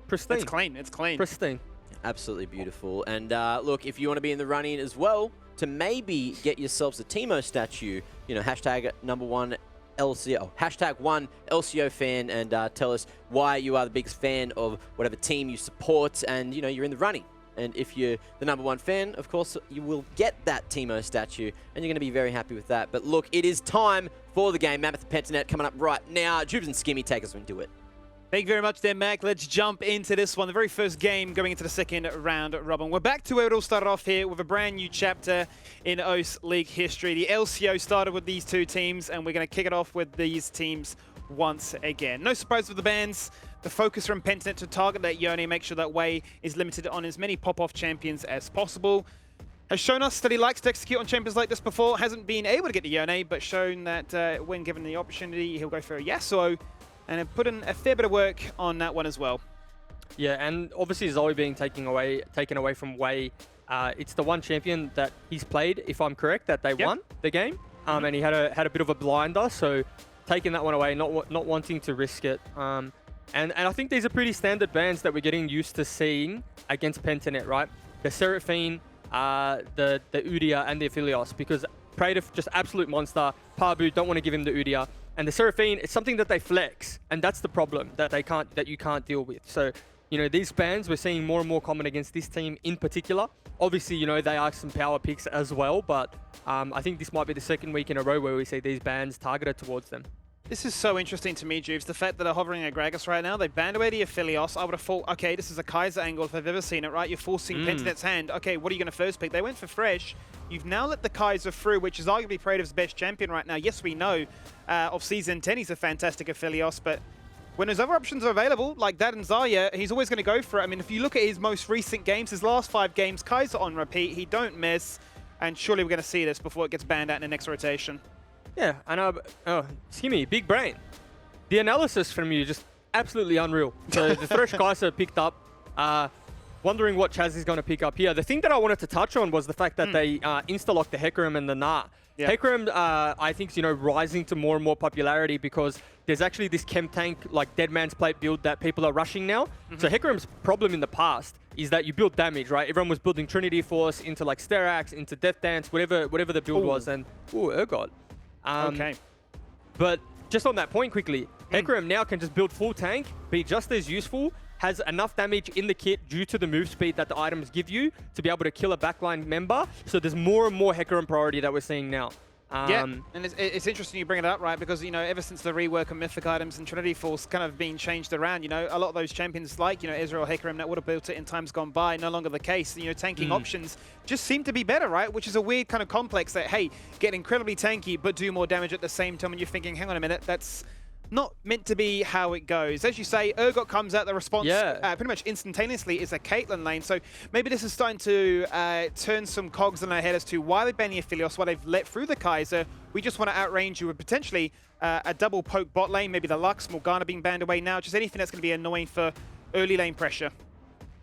pristine. It's clean. It's clean. Pristine. Absolutely beautiful. And look, if you want to be in the running as well to maybe get yourselves a Teemo statue, #1 LCO, #1 LCO fan, and tell us why you are the biggest fan of whatever team you support, and you're in the running. And if you're the #1 fan, of course, you will get that Teemo statue, and you're going to be very happy with that. But look, it is time for the game. Mammoth Pentanet coming up right now. Jubes and Skimmy, take us into it. Thank you very much there, Mac. Let's jump into this one. The very first game going into the second round robin. We're back to where it all started off here with a brand new chapter in OS League history. The LCO started with these two teams, and we're going to kick it off with these teams once again. No surprise with the bans. The focus from Pentanet to target that Yone, make sure that Wei is limited on as many pop-off champions as possible. Has shown us that he likes to execute on champions like this before. Hasn't been able to get to Yone, but shown that when given the opportunity, he'll go for a Yasuo. And have put in a fair bit of work on that one as well. Yeah, and obviously Zoe being taken away from Wei, it's the one champion that he's played, if I'm correct, that they won the game. And he had a bit of a blinder, so taking that one away, not wanting to risk it. And I think these are pretty standard bans that we're getting used to seeing against Pentanet, right? The Seraphine, the Udia, and the Aphelios, because Praetor, just absolute monster. Parbu, don't want to give him the Udia. And the Seraphine, it's something that they flex, and that's the problem that you can't deal with. So, these bans we're seeing more and more common against this team in particular. Obviously, they are some power picks as well, but I think this might be the second week in a row where we see these bans targeted towards them. This is so interesting to me, Jubes. The fact that they're hovering at Gragas right now, they banned away the Aphelios. I would have thought, okay, this is a Kaiser angle if I've ever seen it, right? You're forcing Pentanet's hand. Okay, what are you going to first pick? They went for Fresh. You've now let the Kaiser through, which is arguably Praetor's best champion right now. Yes, we know of Season 10 he's a fantastic Aphelios, but when his other options are available, like that and Zarya, he's always going to go for it. I mean, if you look at his most recent games, his last 5 games, Kaiser on repeat, he don't miss, and surely we're going to see this before it gets banned out in the next rotation. Yeah, and Skimmy, big brain. The analysis from you, just absolutely unreal. So the Thresh Kaiser picked up, wondering what Chaz is going to pick up here. The thing that I wanted to touch on was the fact that they insta-locked the Hecarim and the Gnar. Yeah. Hecarim, I think, rising to more and more popularity because there's actually this chem tank, like Dead Man's Plate build that people are rushing now. So Hecarim's problem in the past is that you build damage, right? Everyone was building Trinity Force into like Sterax, into Death Dance, whatever the build was, and Urgot. Okay. But just on that point quickly, Hecarim now can just build full tank, be just as useful, has enough damage in the kit due to the move speed that the items give you to be able to kill a backline member. So there's more and more Hecarim priority that we're seeing now. Yeah, and it's interesting you bring it up, right? Because, ever since the rework of Mythic items and Trinity Force kind of being changed around, a lot of those champions like, Ezreal, Hecarim, that would have built it in times gone by, no longer the case. Tanking options just seem to be better, right? Which is a weird kind of complex that, hey, get incredibly tanky, but do more damage at the same time. And you're thinking, hang on a minute, that's not meant to be how it goes. As you say, Urgot comes out, the response pretty much instantaneously is a Caitlyn lane. So maybe this is starting to turn some cogs in our head as to why they're banning Aphelios, why they've let through the Kaiser. We just want to outrange you with potentially a double poke bot lane, maybe the Lux, Morgana being banned away now, just anything that's going to be annoying for early lane pressure.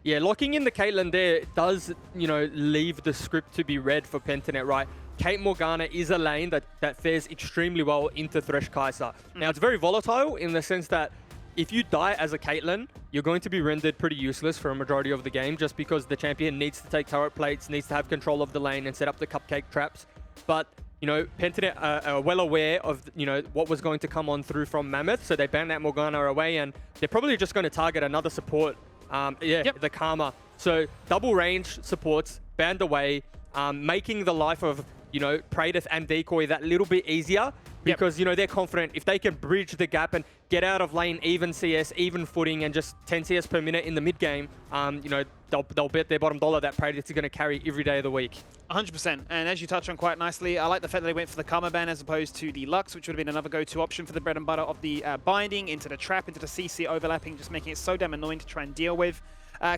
Yeah, locking in the Caitlyn there does, leave the script to be read for Pentanet, right? Kate Morgana is a lane that fares extremely well into Thresh Kai'Sa. Now, it's very volatile in the sense that if you die as a Caitlyn, you're going to be rendered pretty useless for a majority of the game just because the champion needs to take turret plates, needs to have control of the lane and set up the cupcake traps. But, Pentanet are well aware of, what was going to come on through from Mammoth, so they banned that Morgana away and they're probably just going to target another support, the Karma. So double range supports banned away, making the life of Praedyth and Decoy that little bit easier because, they're confident if they can bridge the gap and get out of lane even CS, even footing, and just 10 CS per minute in the mid game, they'll bet their bottom dollar that Praedyth is going to carry every day of the week. 100%. And as you touched on quite nicely, I like the fact that they went for the Karma ban as opposed to the Lux, which would have been another go-to option for the bread and butter of the binding into the trap, into the CC overlapping, just making it so damn annoying to try and deal with.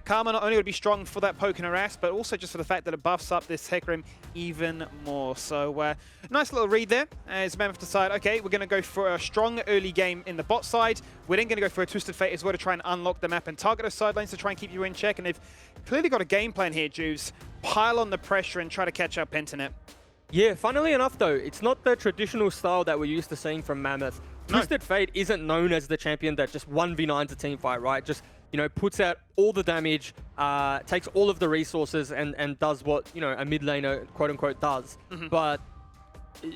Karma not only would be strong for that poke and harass, but also just for the fact that it buffs up this Hecarim even more. So nice little read there as Mammoth decide, okay, we're going to go for a strong early game in the bot side. We're then going to go for a Twisted Fate as well to try and unlock the map and target those side lanes to try and keep you in check. And they've clearly got a game plan here, Juves. Pile on the pressure and try to catch up Pentanet. Yeah, funnily enough though, it's not the traditional style that we're used to seeing from Mammoth. Twisted Fate isn't known as the champion that just 1v9s a team fight, right? Just puts out all the damage, takes all of the resources and does what, a mid laner, quote unquote, does. But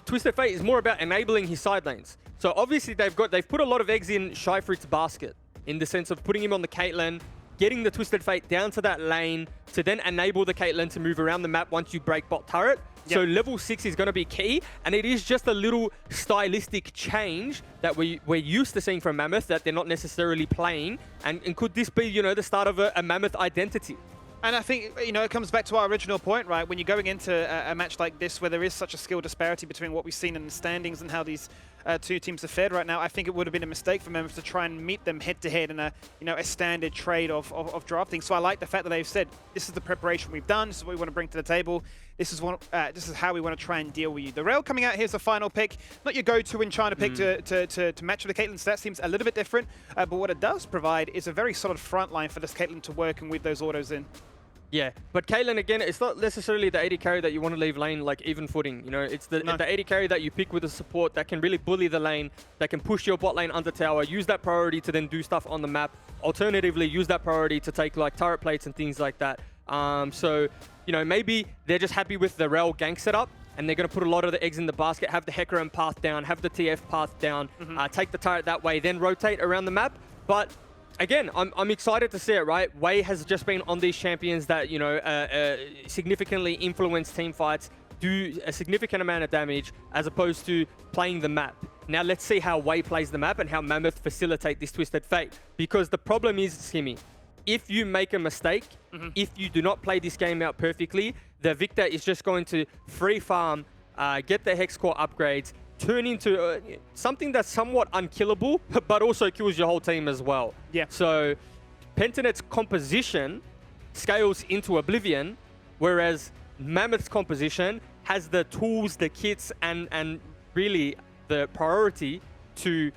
Twisted Fate is more about enabling his side lanes. So obviously they've put a lot of eggs in Scheifried's basket in the sense of putting him on the Caitlyn, getting the Twisted Fate down to that lane to then enable the Caitlyn to move around the map once you break bot turret. So level 6 is going to be key, and it is just a little stylistic change that we're used to seeing from Mammoth that they're not necessarily playing. And could this be, the start of a Mammoth identity? And I think, it comes back to our original point, right? When you're going into a match like this where there is such a skill disparity between what we've seen in the standings and how these two teams are fared right now, I think it would have been a mistake for Mammoth to try and meet them head-to-head in a standard trade of drafting. So I like the fact that they've said, this is the preparation we've done, this is what we want to bring to the table, this is how we want to try and deal with you. The Rail coming out here is the final pick, not your go-to in China pick to match with the Caitlyn, so that seems a little bit different, but what it does provide is a very solid front line for this Caitlyn to work and weave those autos in. Yeah, but Caitlyn, again, it's not necessarily the AD carry that you want to leave lane like even footing. It's the AD carry that you pick with a support that can really bully the lane, that can push your bot lane under tower, use that priority to then do stuff on the map. Alternatively, use that priority to take like turret plates and things like that. So, maybe they're just happy with the Rel gank setup and they're going to put a lot of the eggs in the basket, have the Hecarim path down, have the TF path down, take the turret that way, then rotate around the map. But again, I'm excited to see it, right? Wei has just been on these champions that, significantly influence team fights, do a significant amount of damage, as opposed to playing the map. Now let's see how Wei plays the map and how Mammoth facilitate this Twisted Fate. Because the problem is, Skimmy, if you make a mistake, if you do not play this game out perfectly, the Victor is just going to free farm, get the Hex Core upgrades, turn into something that's somewhat unkillable, but also kills your whole team as well. Yeah. So Pentanet's composition scales into oblivion, whereas Mammoth's composition has the tools, the kits, and really the priority to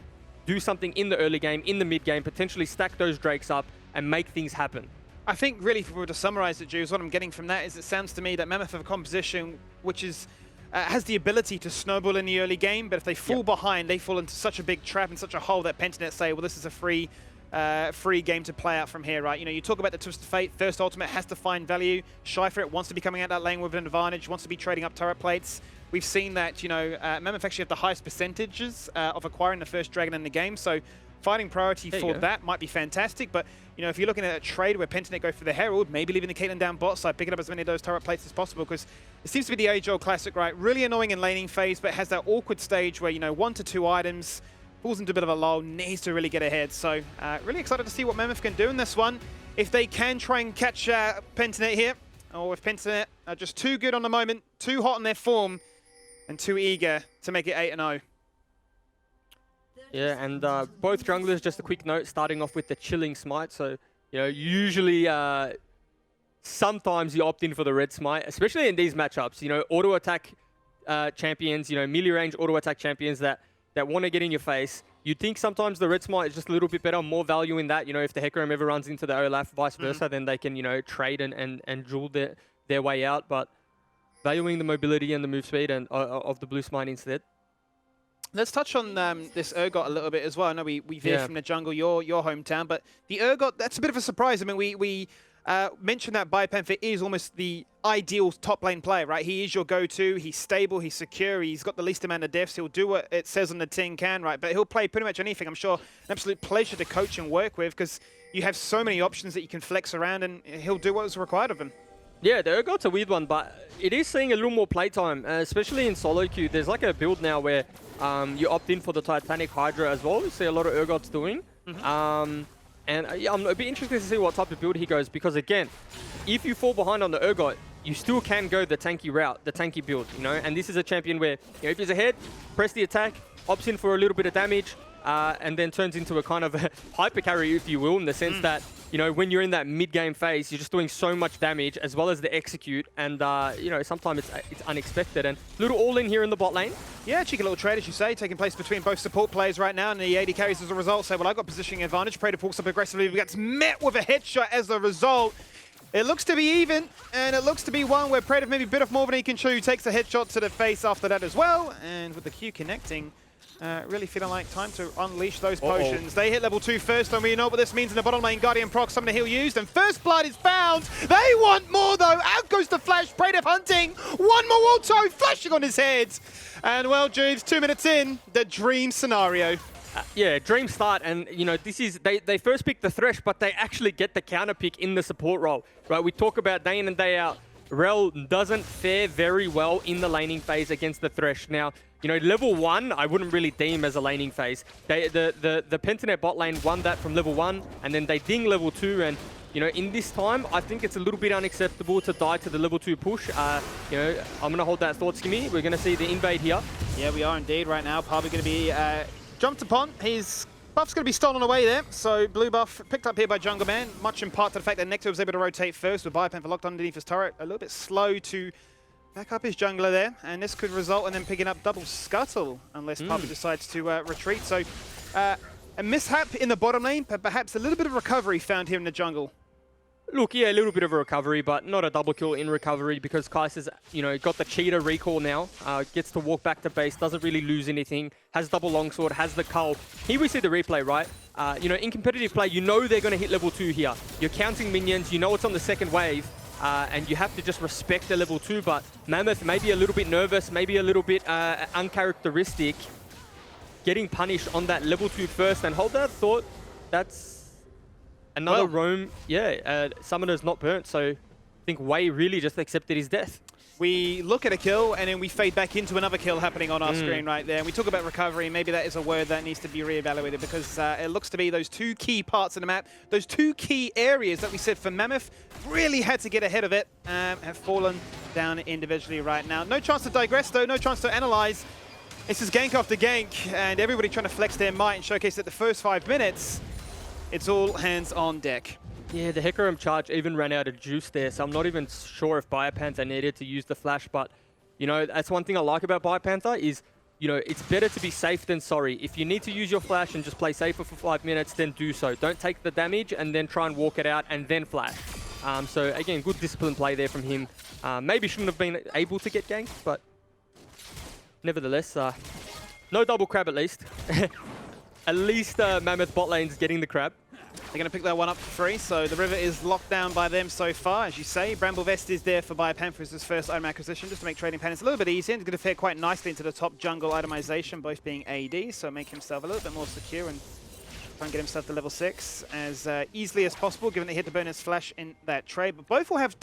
do something in the early game, in the mid game, potentially stack those Drakes up and make things happen. I think really, if we were to summarize it, Jules, what I'm getting from that is it sounds to me that Mammoth have a composition which is has the ability to snowball in the early game, but if they fall behind, they fall into such a big trap and such a hole that Pentanet say, well, this is a free game to play out from here, right? You talk about the Twisted Fate, first ultimate has to find value. Scheifried wants to be coming out that lane with an advantage, wants to be trading up turret plates. We've seen that, Mammoth actually have the highest percentages of acquiring the first dragon in the game, so finding priority for that might be fantastic, but if you're looking at a trade where Pentanet go for the Herald, maybe leaving the Caitlyn down bot side, picking up as many of those turret plates as possible, because it seems to be the age-old classic, right? Really annoying in laning phase, but has that awkward stage where, 1 to 2 items, falls into a bit of a lull, needs to really get ahead. So really excited to see what Mammoth can do in this one. If they can try and catch Pentanet here, or if Pentanet are just too good on the moment, too hot in their form, and too eager to make it 8-0. Yeah, and both junglers, just a quick note, starting off with the chilling smite. So, you know, usually sometimes you opt in for the red smite, especially in these matchups. You know, auto attack champions, you know, melee range auto attack champions that want to get in your face. You'd think sometimes the red smite is just a little bit better, more value in that. You know, if the Hecarim ever runs into the Olaf, vice versa, then they can, you know, trade and duel their way out. But valuing the mobility and the move speed and of the blue smite instead. Let's touch on this Urgot a little bit as well. I know we veered from the jungle, your hometown, but the Urgot, that's a bit of a surprise. I mean, we mentioned that Biopanther is almost the ideal top lane player, right? He is your go-to. He's stable. He's secure. He's got the least amount of deaths. He'll do what it says on the tin can, right? But he'll play pretty much anything. I'm sure an absolute pleasure to coach and work with because you have so many options that you can flex around, and he'll do what is required of him. Yeah, the Urgot's a weird one, but it is seeing a little more playtime, especially in solo queue. There's like a build now where you opt in for the Titanic Hydra as well. You see a lot of Urgots doing. And I'm a bit interested to see what type of build he goes, because again, if you fall behind on the Urgot, you still can go the tanky route, the tanky build, you know? And this is a champion where, you know, if he's ahead, press the attack, opts in for a little bit of damage, and then turns into a kind of a hyper carry, if you will, in the sense that, you know, when you're in that mid-game phase, you're just doing so much damage, as well as the execute, and, you know, sometimes it's unexpected. And little all-in here in the bot lane. Yeah, cheeky little trade, as you say, taking place between both support players right now, and the AD carries as a result say, well, I got positioning advantage. Praetor walks up aggressively, but gets met with a headshot as a result. It looks to be even, and it looks to be one where Praetor maybe bit off more than he can chew, takes a headshot to the face after that as well, and with the Q connecting, really feeling like time to unleash those potions. They hit level 2 first, and we know what this means in the bottom lane. Guardian proc, some of the heal used, and first blood is found. They want more though. Out goes the flash. Praetor hunting. One more auto, flashing on his head. And well, Juves, 2 minutes in, the dream scenario. Yeah, dream start, and you know, this is they first pick the Thresh, but they actually get the counter pick in the support role. Right? We talk about day in and day out. Rel doesn't fare very well in the laning phase against the Thresh. Now, you know, level 1, I wouldn't really deem as a laning phase. The Pentanet bot lane won that from level 1, and then they ding level 2, and, you know, in this time, I think it's a little bit unacceptable to die to the level 2 push. You know, I'm going to hold that thought, Skimmy. We're going to see the invade here. Yeah, we are indeed right now. Probably going to be jumped upon. His buff's going to be stolen away there. So blue buff picked up here by Jungle Man, much in part to the fact that Nectar was able to rotate first with Biopanther locked underneath his turret. A little bit slow to back up his jungler there, and this could result in them picking up double scuttle unless Pabu decides to retreat. So a mishap in the bottom lane, but perhaps a little bit of recovery found here in the jungle. Look, yeah, a little bit of a recovery, but not a double kill in recovery because Kaiser's, you know, got the cheater recall now, gets to walk back to base, doesn't really lose anything, has double longsword, has the cull. Here we see the replay, right? You know, in competitive play, you know they're going to hit level 2 here. You're counting minions, you know it's on the second wave, and you have to just respect the level 2, but Mammoth may be a little bit nervous, maybe a little bit uncharacteristic, getting punished on that level 2 first, and hold that thought, that's another roam. Yeah, Summoner's not burnt, so I think Wei really just accepted his death. We look at a kill, and then we fade back into another kill happening on our screen right there. And we talk about recovery, maybe that is a word that needs to be reevaluated because it looks to be those 2 key parts of the map, those 2 key areas that we said for Mammoth really had to get ahead of it, have fallen down individually right now. No chance to digress though, no chance to analyze. This is gank after gank, and everybody trying to flex their might and showcase that the first 5 minutes, it's all hands on deck. Yeah, the Hecarim charge even ran out of juice there, so I'm not even sure if Biopanther needed to use the flash, but, you know, that's one thing I like about Biopanther is, you know, it's better to be safe than sorry. If you need to use your flash and just play safer for 5 minutes, then do so. Don't take the damage and then try and walk it out and then flash. So, again, good discipline play there from him. Maybe shouldn't have been able to get ganked, but nevertheless, no double crab at least. At least Mammoth bot lane's getting the crab. They're going to pick that one up for free, so the river is locked down by them so far, as you say. Bramble Vest is there for Biopanther as his first item acquisition, just to make trading patterns a little bit easier. He's going to fit quite nicely into the top jungle itemization, both being AD, so make himself a little bit more secure and try and get himself to level 6 as easily as possible, given that he hit the bonus flash in that trade. But both will have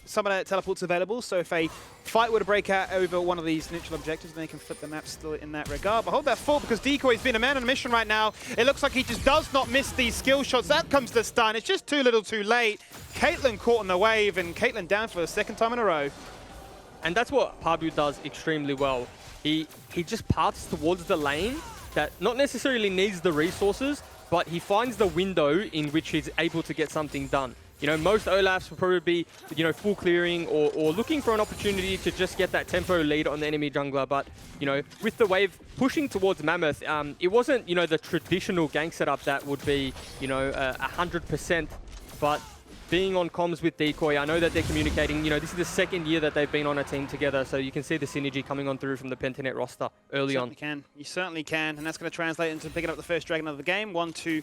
summoner teleports available, so if a fight were to break out over one of these neutral objectives, then they can flip the map still in that regard. But hold that thought, because Decoy's been a man on a mission right now. It looks like he just does not miss these skill shots. That comes the stun. It's just too little too late. Caitlyn caught on the wave, and Caitlyn down for the 2nd time in a row. And that's what Pabu does extremely well. He just paths towards the lane, that not necessarily needs the resources, but he finds the window in which he's able to get something done. You know, most Olafs will probably be, you know, full clearing or looking for an opportunity to just get that tempo lead on the enemy jungler. But, you know, with the wave pushing towards Mammoth, it wasn't, you know, the traditional gank setup that would be, you know, 100%. But being on comms with Decoy, I know that they're communicating. You know, this is the second year that they've been on a team together, so you can see the synergy coming on through from the Pentanet roster early on. You certainly can, and that's going to translate into picking up the first dragon of the game. One to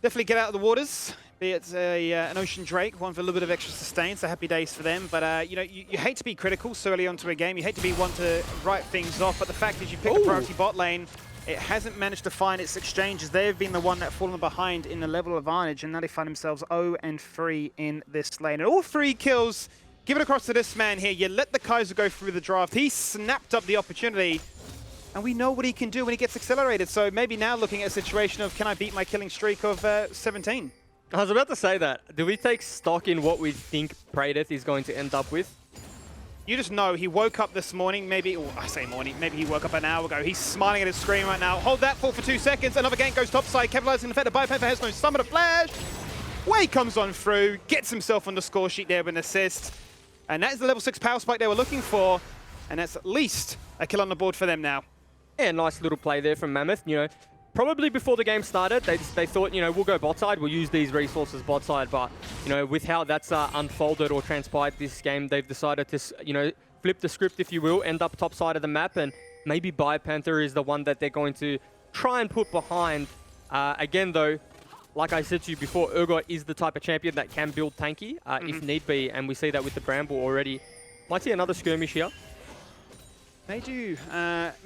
definitely get out of the waters, be it an Ocean Drake, one for a little bit of extra sustain, so happy days for them. But, you know, you hate to be critical so early onto a game. You hate to be one to write things off, but the fact is you pick the priority bot lane, it hasn't managed to find its exchanges. They've been the one that fallen behind in the level advantage, and now they find themselves 0-3 in this lane. And all 3 kills, give it across to this man here. You let the Kaiser go through the draft. He snapped up the opportunity, and we know what he can do when he gets accelerated. So maybe now looking at a situation of, can I beat my killing streak of 17? I was about to say that. Do we take stock in what we think Praedyth is going to end up with? You just know he woke up this morning, maybe, or I say morning, maybe he woke up an hour ago. He's smiling at his screen right now. Hold that for 2 seconds. Another gank goes topside, capitalizing the fact that Biopanther has no summon, a flash. Way comes on through, gets himself on the score sheet there with an assist. And that is the level 6 power spike they were looking for. And that's at least a kill on the board for them now. Yeah, nice little play there from Mammoth. You know, probably before the game started, they thought, you know, we'll go bot side, we'll use these resources bot side. But, you know, with how that's unfolded or transpired this game, they've decided to, you know, flip the script, if you will, end up top side of the map, and maybe Biopanther is the one that they're going to try and put behind. Again, though, like I said to you before, Urgot is the type of champion that can build tanky if need be, and we see that with the Bramble already. Might see another skirmish here. May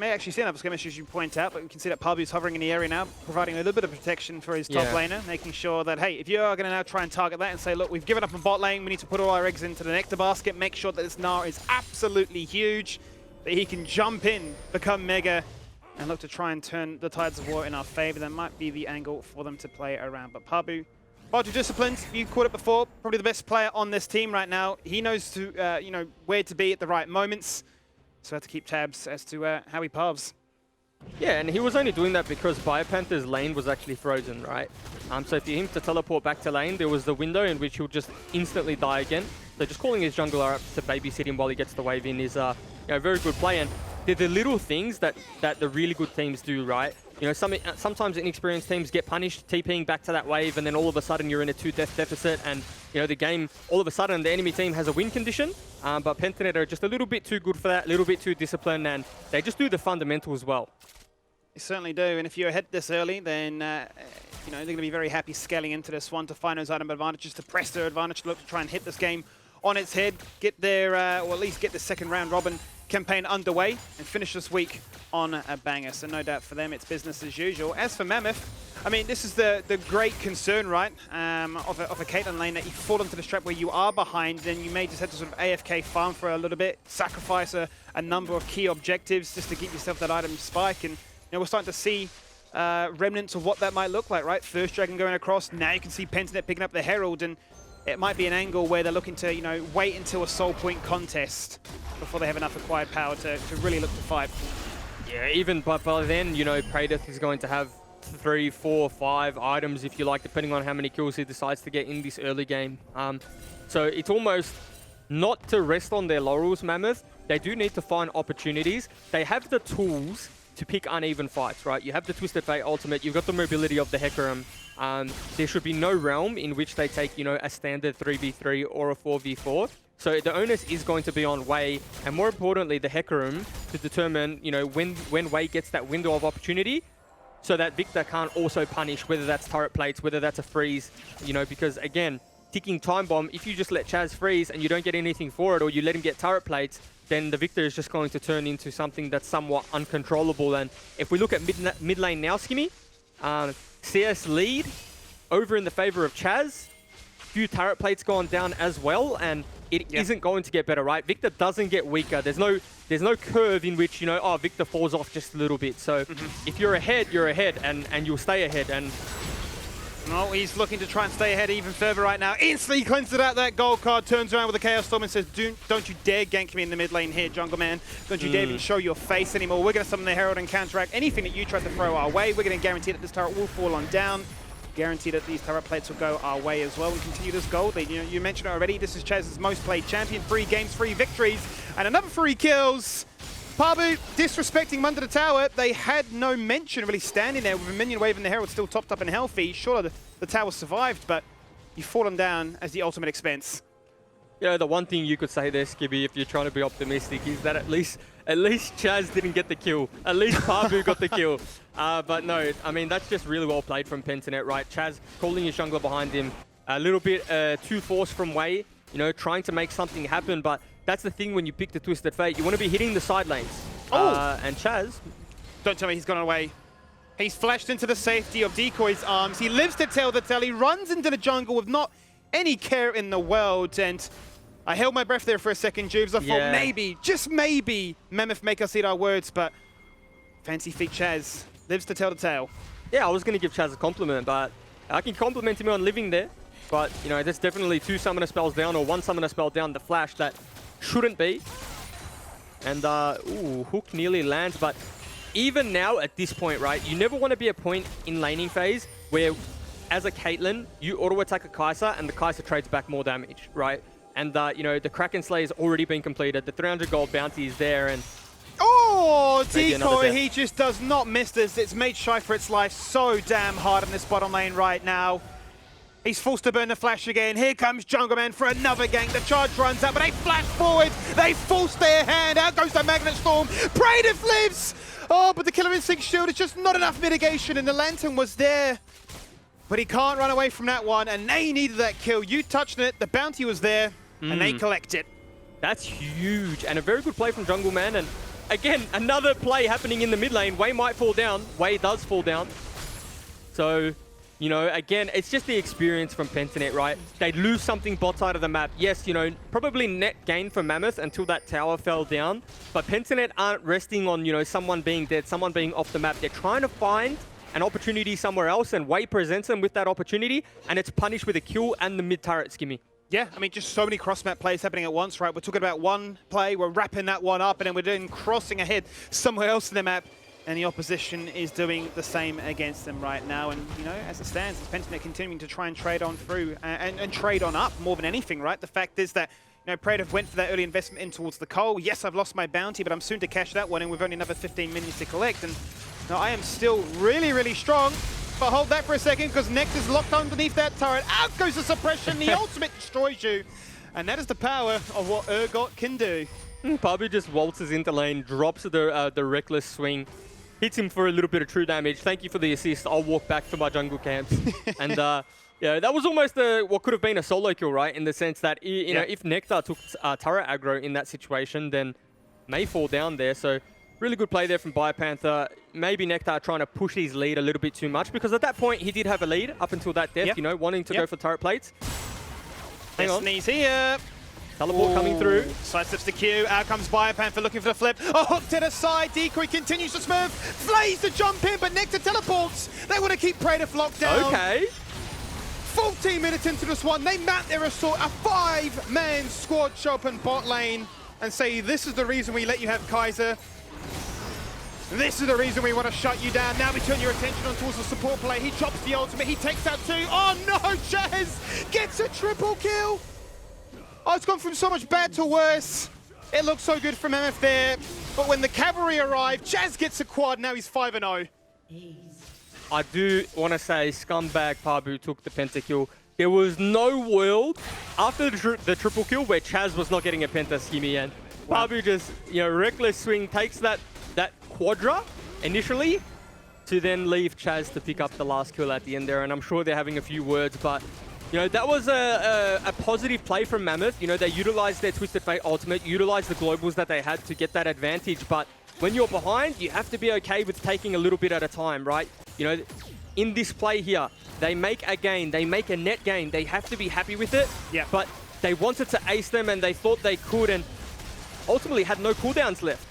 actually see another skirmish, as you point out, but we can see that Pabu's hovering in the area now, providing a little bit of protection for his top laner, making sure that, hey, if you are going to now try and target that and say, look, we've given up on bot lane, we need to put all our eggs into the nectar basket, make sure that this Gnar is absolutely huge, that he can jump in, become mega, and look to try and turn the tides of war in our favor. That might be the angle for them to play around. But Pabu, far too disciplined. You caught it before, probably the best player on this team right now. He knows to, you know, where to be at the right moments. So I have to keep tabs as to how he paths. Yeah, and he was only doing that because Biopanther's lane was actually frozen, right? So for him to teleport back to lane, there was the window in which he'll just instantly die again. So just calling his jungler up to babysit him while he gets the wave in is you know, a very good play. And they're the little things that the really good teams do, right? You know, sometimes inexperienced teams get punished TPing back to that wave, and then all of a sudden you're in a 2-death deficit, and you know the game, all of a sudden the enemy team has a win condition. But Pentanet are just a little bit too good for that, a little bit too disciplined, and they just do the fundamentals well. They certainly do, and if you're ahead this early, then you know, they're going to be very happy scaling into this one to find those item advantages, to press their advantage, to look to try and hit this game on its head, get their, or at least get the second round robin campaign underway and finish this week on a banger. So no doubt for them, it's business as usual. As for Mammoth, I mean, this is the great concern, right, of a Caitlyn lane, that you fall into the trap where you are behind, then you may just have to sort of AFK farm for a little bit, sacrifice a number of key objectives just to get yourself that item spike. And you know, we're starting to see remnants of what that might look like, right? First Dragon going across, now you can see Pentanet picking up the Herald, and it might be an angle where they're looking to, you know, wait until a soul point contest before they have enough acquired power to really look to fight. Yeah, even by then, you know, Praedyth is going to have 3, 4, 5 items, if you like, depending on how many kills he decides to get in this early game. So it's almost not to rest on their laurels, Mammoth. They do need to find opportunities. They have the tools to pick uneven fights, right? You have the Twisted Fate ultimate, you've got the mobility of the Hecarim. There should be no realm in which they take, you know, a standard 3v3 or a 4v4. So the onus is going to be on Wei, and more importantly, the Hecarim, to determine, you know, when Wei gets that window of opportunity, so that Victor can't also punish, whether that's turret plates, whether that's a freeze, you know, because again, ticking time bomb, if you just let Chaz freeze and you don't get anything for it, or you let him get turret plates, then the Victor is just going to turn into something that's somewhat uncontrollable. And if we look at mid lane now, Skimmy, CS lead over in the favor of Chaz, few turret plates gone down as well, and it isn't going to get better, right? Victor doesn't get weaker. There's no curve in which, you know, oh, Victor falls off just a little bit. So if you're ahead, and you'll stay ahead. And Oh, he's looking to try and stay ahead even further right now. Instantly cleanses out that gold card, turns around with a Chaos Storm and says, don't you dare gank me in the mid lane here, Jungle Man. Don't you dare even show your face anymore. We're going to summon the Herald and counteract anything that you try to throw our way. We're going to guarantee that this turret will fall on down. Guarantee that these turret plates will go our way as well and continue this gold lead. You mentioned it already, this is Chaz's most played champion. 3 games, 3 victories, and another 3 kills. Pabu disrespecting him under the tower. They had no mention really standing there with a minion wave and the Herald still topped up and healthy. Sure, the tower survived, but you've fallen down as the ultimate expense. You know, the one thing you could say there, Skibby, if you're trying to be optimistic, is that at least Chaz didn't get the kill. At least Pabu got the kill. But no, I mean, that's just really well played from Pentanet, right? Chaz calling his jungler behind him. A little bit too forced from Wei, you know, trying to make something happen, but that's the thing when you pick the Twisted Fate. You want to be hitting the side lanes. And Chaz... Don't tell me he's gone away. He's flashed into the safety of Decoy's arms. He lives to tell the tale. He runs into the jungle with not any care in the world. And I held my breath there for a second, Jubes. I thought maybe, just maybe, Mammoth make us eat our words, but fancy feet Chaz lives to tell the tale. Yeah, I was going to give Chaz a compliment, but I can compliment him on living there. But, you know, there's definitely 2 summoner spells down or 1 summoner spell down the flash that shouldn't be. And, ooh, hook nearly lands, but even now at this point, right, you never want to be a point in laning phase where, as a Caitlyn, you auto-attack a Kai'Sa and the Kai'Sa trades back more damage, right? And, you know, the Kraken Slay has already been completed, the 300 gold bounty is there, and... Oh, Decoy, he just does not miss this. It's made shy for its life so damn hard in this bottom lane right now. He's forced to burn the flash again. Here comes Jungle Man for another gank. The charge runs out, but they flash forward. They force their hand. Out goes the Magnet Storm. Praedyth lives! Oh, but the Killer Instinct shield is just not enough mitigation, and the Lantern was there. But he can't run away from that one, and they needed that kill. You touched it, the bounty was there, and they collect it. That's huge, and a very good play from Jungle Man, and again, another play happening in the mid lane. Wei might fall down. Wei does fall down. So... you know, again, it's just the experience from Pentanet, right? They'd lose something bot side of the map. Yes, you know, probably net gain for Mammoth until that tower fell down. But Pentanet aren't resting on, you know, someone being dead, someone being off the map. They're trying to find an opportunity somewhere else, and Wei presents them with that opportunity, and it's punished with a kill and the mid-turret, Skimmy. Yeah, I mean, just so many cross-map plays happening at once, right? We're talking about one play, we're wrapping that one up, and then we're then crossing ahead somewhere else in the map. And the opposition is doing the same against them right now. And, you know, as it stands, it's Pentanet continuing to try and trade on through and trade on up more than anything, right? The fact is that, you know, Praedyth went for that early investment in towards the coal. Yes, I've lost my bounty, but I'm soon to cash that one, and we've only another 15 minions to collect. And now I am still really, really strong. But hold that for a second, because Nectar's locked underneath that turret. Out goes the suppression. The ultimate destroys you. And that is the power of what Urgot can do. Pabu just waltzes into lane, drops the reckless swing. Hits him for a little bit of true damage. Thank you for the assist. I'll walk back to my jungle camps. And yeah, that was almost what could have been a solo kill, right? In the sense that, you know, if Nectar took turret aggro in that situation, then may fall down there. So really good play there from Biopanther. Maybe Nectar trying to push his lead a little bit too much, because at that point he did have a lead up until that death, you know, wanting to go for turret plates. Hang on. Destiny's here. Teleport coming through. Sidesteps the Q. Out comes Biopanther looking for the flip. A hook to the side. Decoy continues to smurf. Flays to jump in, but Nectar teleports. They want to keep Praedyth locked down. Okay. 14 minutes into this one, they mount their assault. A 5-man squad show up in bot lane and say, this is the reason we let you have Kai'Sa. This is the reason we want to shut you down. Now we turn your attention on towards the support play. He drops the ultimate. He takes out 2. Oh no, Chaz gets a triple kill. Oh, it's gone from so much bad to worse. It looks so good from MF there. But when the cavalry arrive, Chaz gets a quad. Now he's 5-0. I do want to say scumbag Pabu took the pentakill. There was no world after the triple kill where Chaz was not getting a penta, Skimmy, and Pabu just, you know, reckless swing, takes that quadra initially to then leave Chaz to pick up the last kill at the end there. And I'm sure they're having a few words, but you know, that was a positive play from Mammoth. You know, they utilized their Twisted Fate ultimate, utilized the globals that they had to get that advantage. But when you're behind, you have to be okay with taking a little bit at a time, right? You know, in this play here, they make a gain, they make a net gain. They have to be happy with it. Yeah. But they wanted to ace them and they thought they could, and ultimately had no cooldowns left.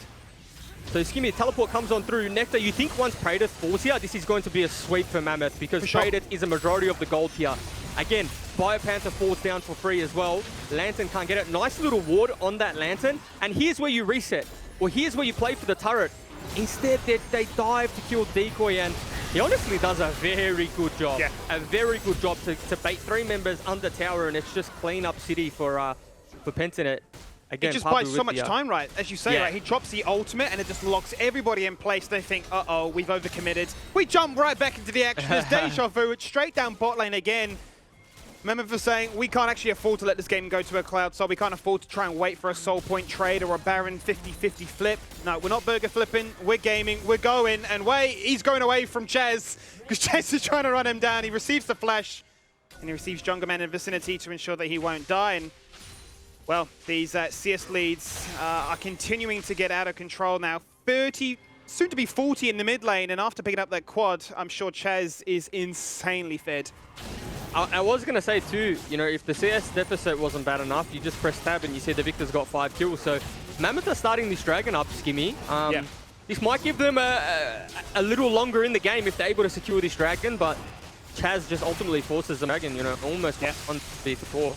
So Skimmy, teleport comes on through. Nectar, you think once Praedyth falls here, this is going to be a sweep for Mammoth because Praedyth is a majority of the gold here. Again, Biopanther falls down for free as well. Lantern can't get it. Nice little ward on that Lantern. And here's where you reset. Or here's where you play for the turret. Instead, they dive to kill Decoy, and he honestly does a very good job. Yeah. A very good job to bait 3 members under tower, and it's just clean up city for Pentanet. Again, It just Pabu buys so with much the, time, right? As you say, Yeah. right? He drops the ultimate and it just locks everybody in place. They think, uh-oh, we've overcommitted. We jump right back into the action. There's deja vu. It's straight down bot lane again. Mammoth was saying, we can't actually afford to let this game go to a cloud, so we can't afford to try and wait for a soul point trade or a Baron 50-50 flip. No, we're not burger flipping. We're gaming. We're going. And wait, he's going away from Chaz because Chaz is trying to run him down. He receives the flash and he receives Jungle Man in vicinity to ensure that he won't die. And well, these CS leads are continuing to get out of control now. 30, soon to be 40 in the mid lane, and after picking up that quad, I'm sure Chaz is insanely fed. I was going to say too, you know, if the CS deficit wasn't bad enough, you just press tab and you see the Victor's got 5 kills. So Mammoth are starting this Dragon up, Skimmy. Yeah. This might give them a little longer in the game if they're able to secure this Dragon, but Chaz just ultimately forces the Dragon, you know, almost on speed to 4.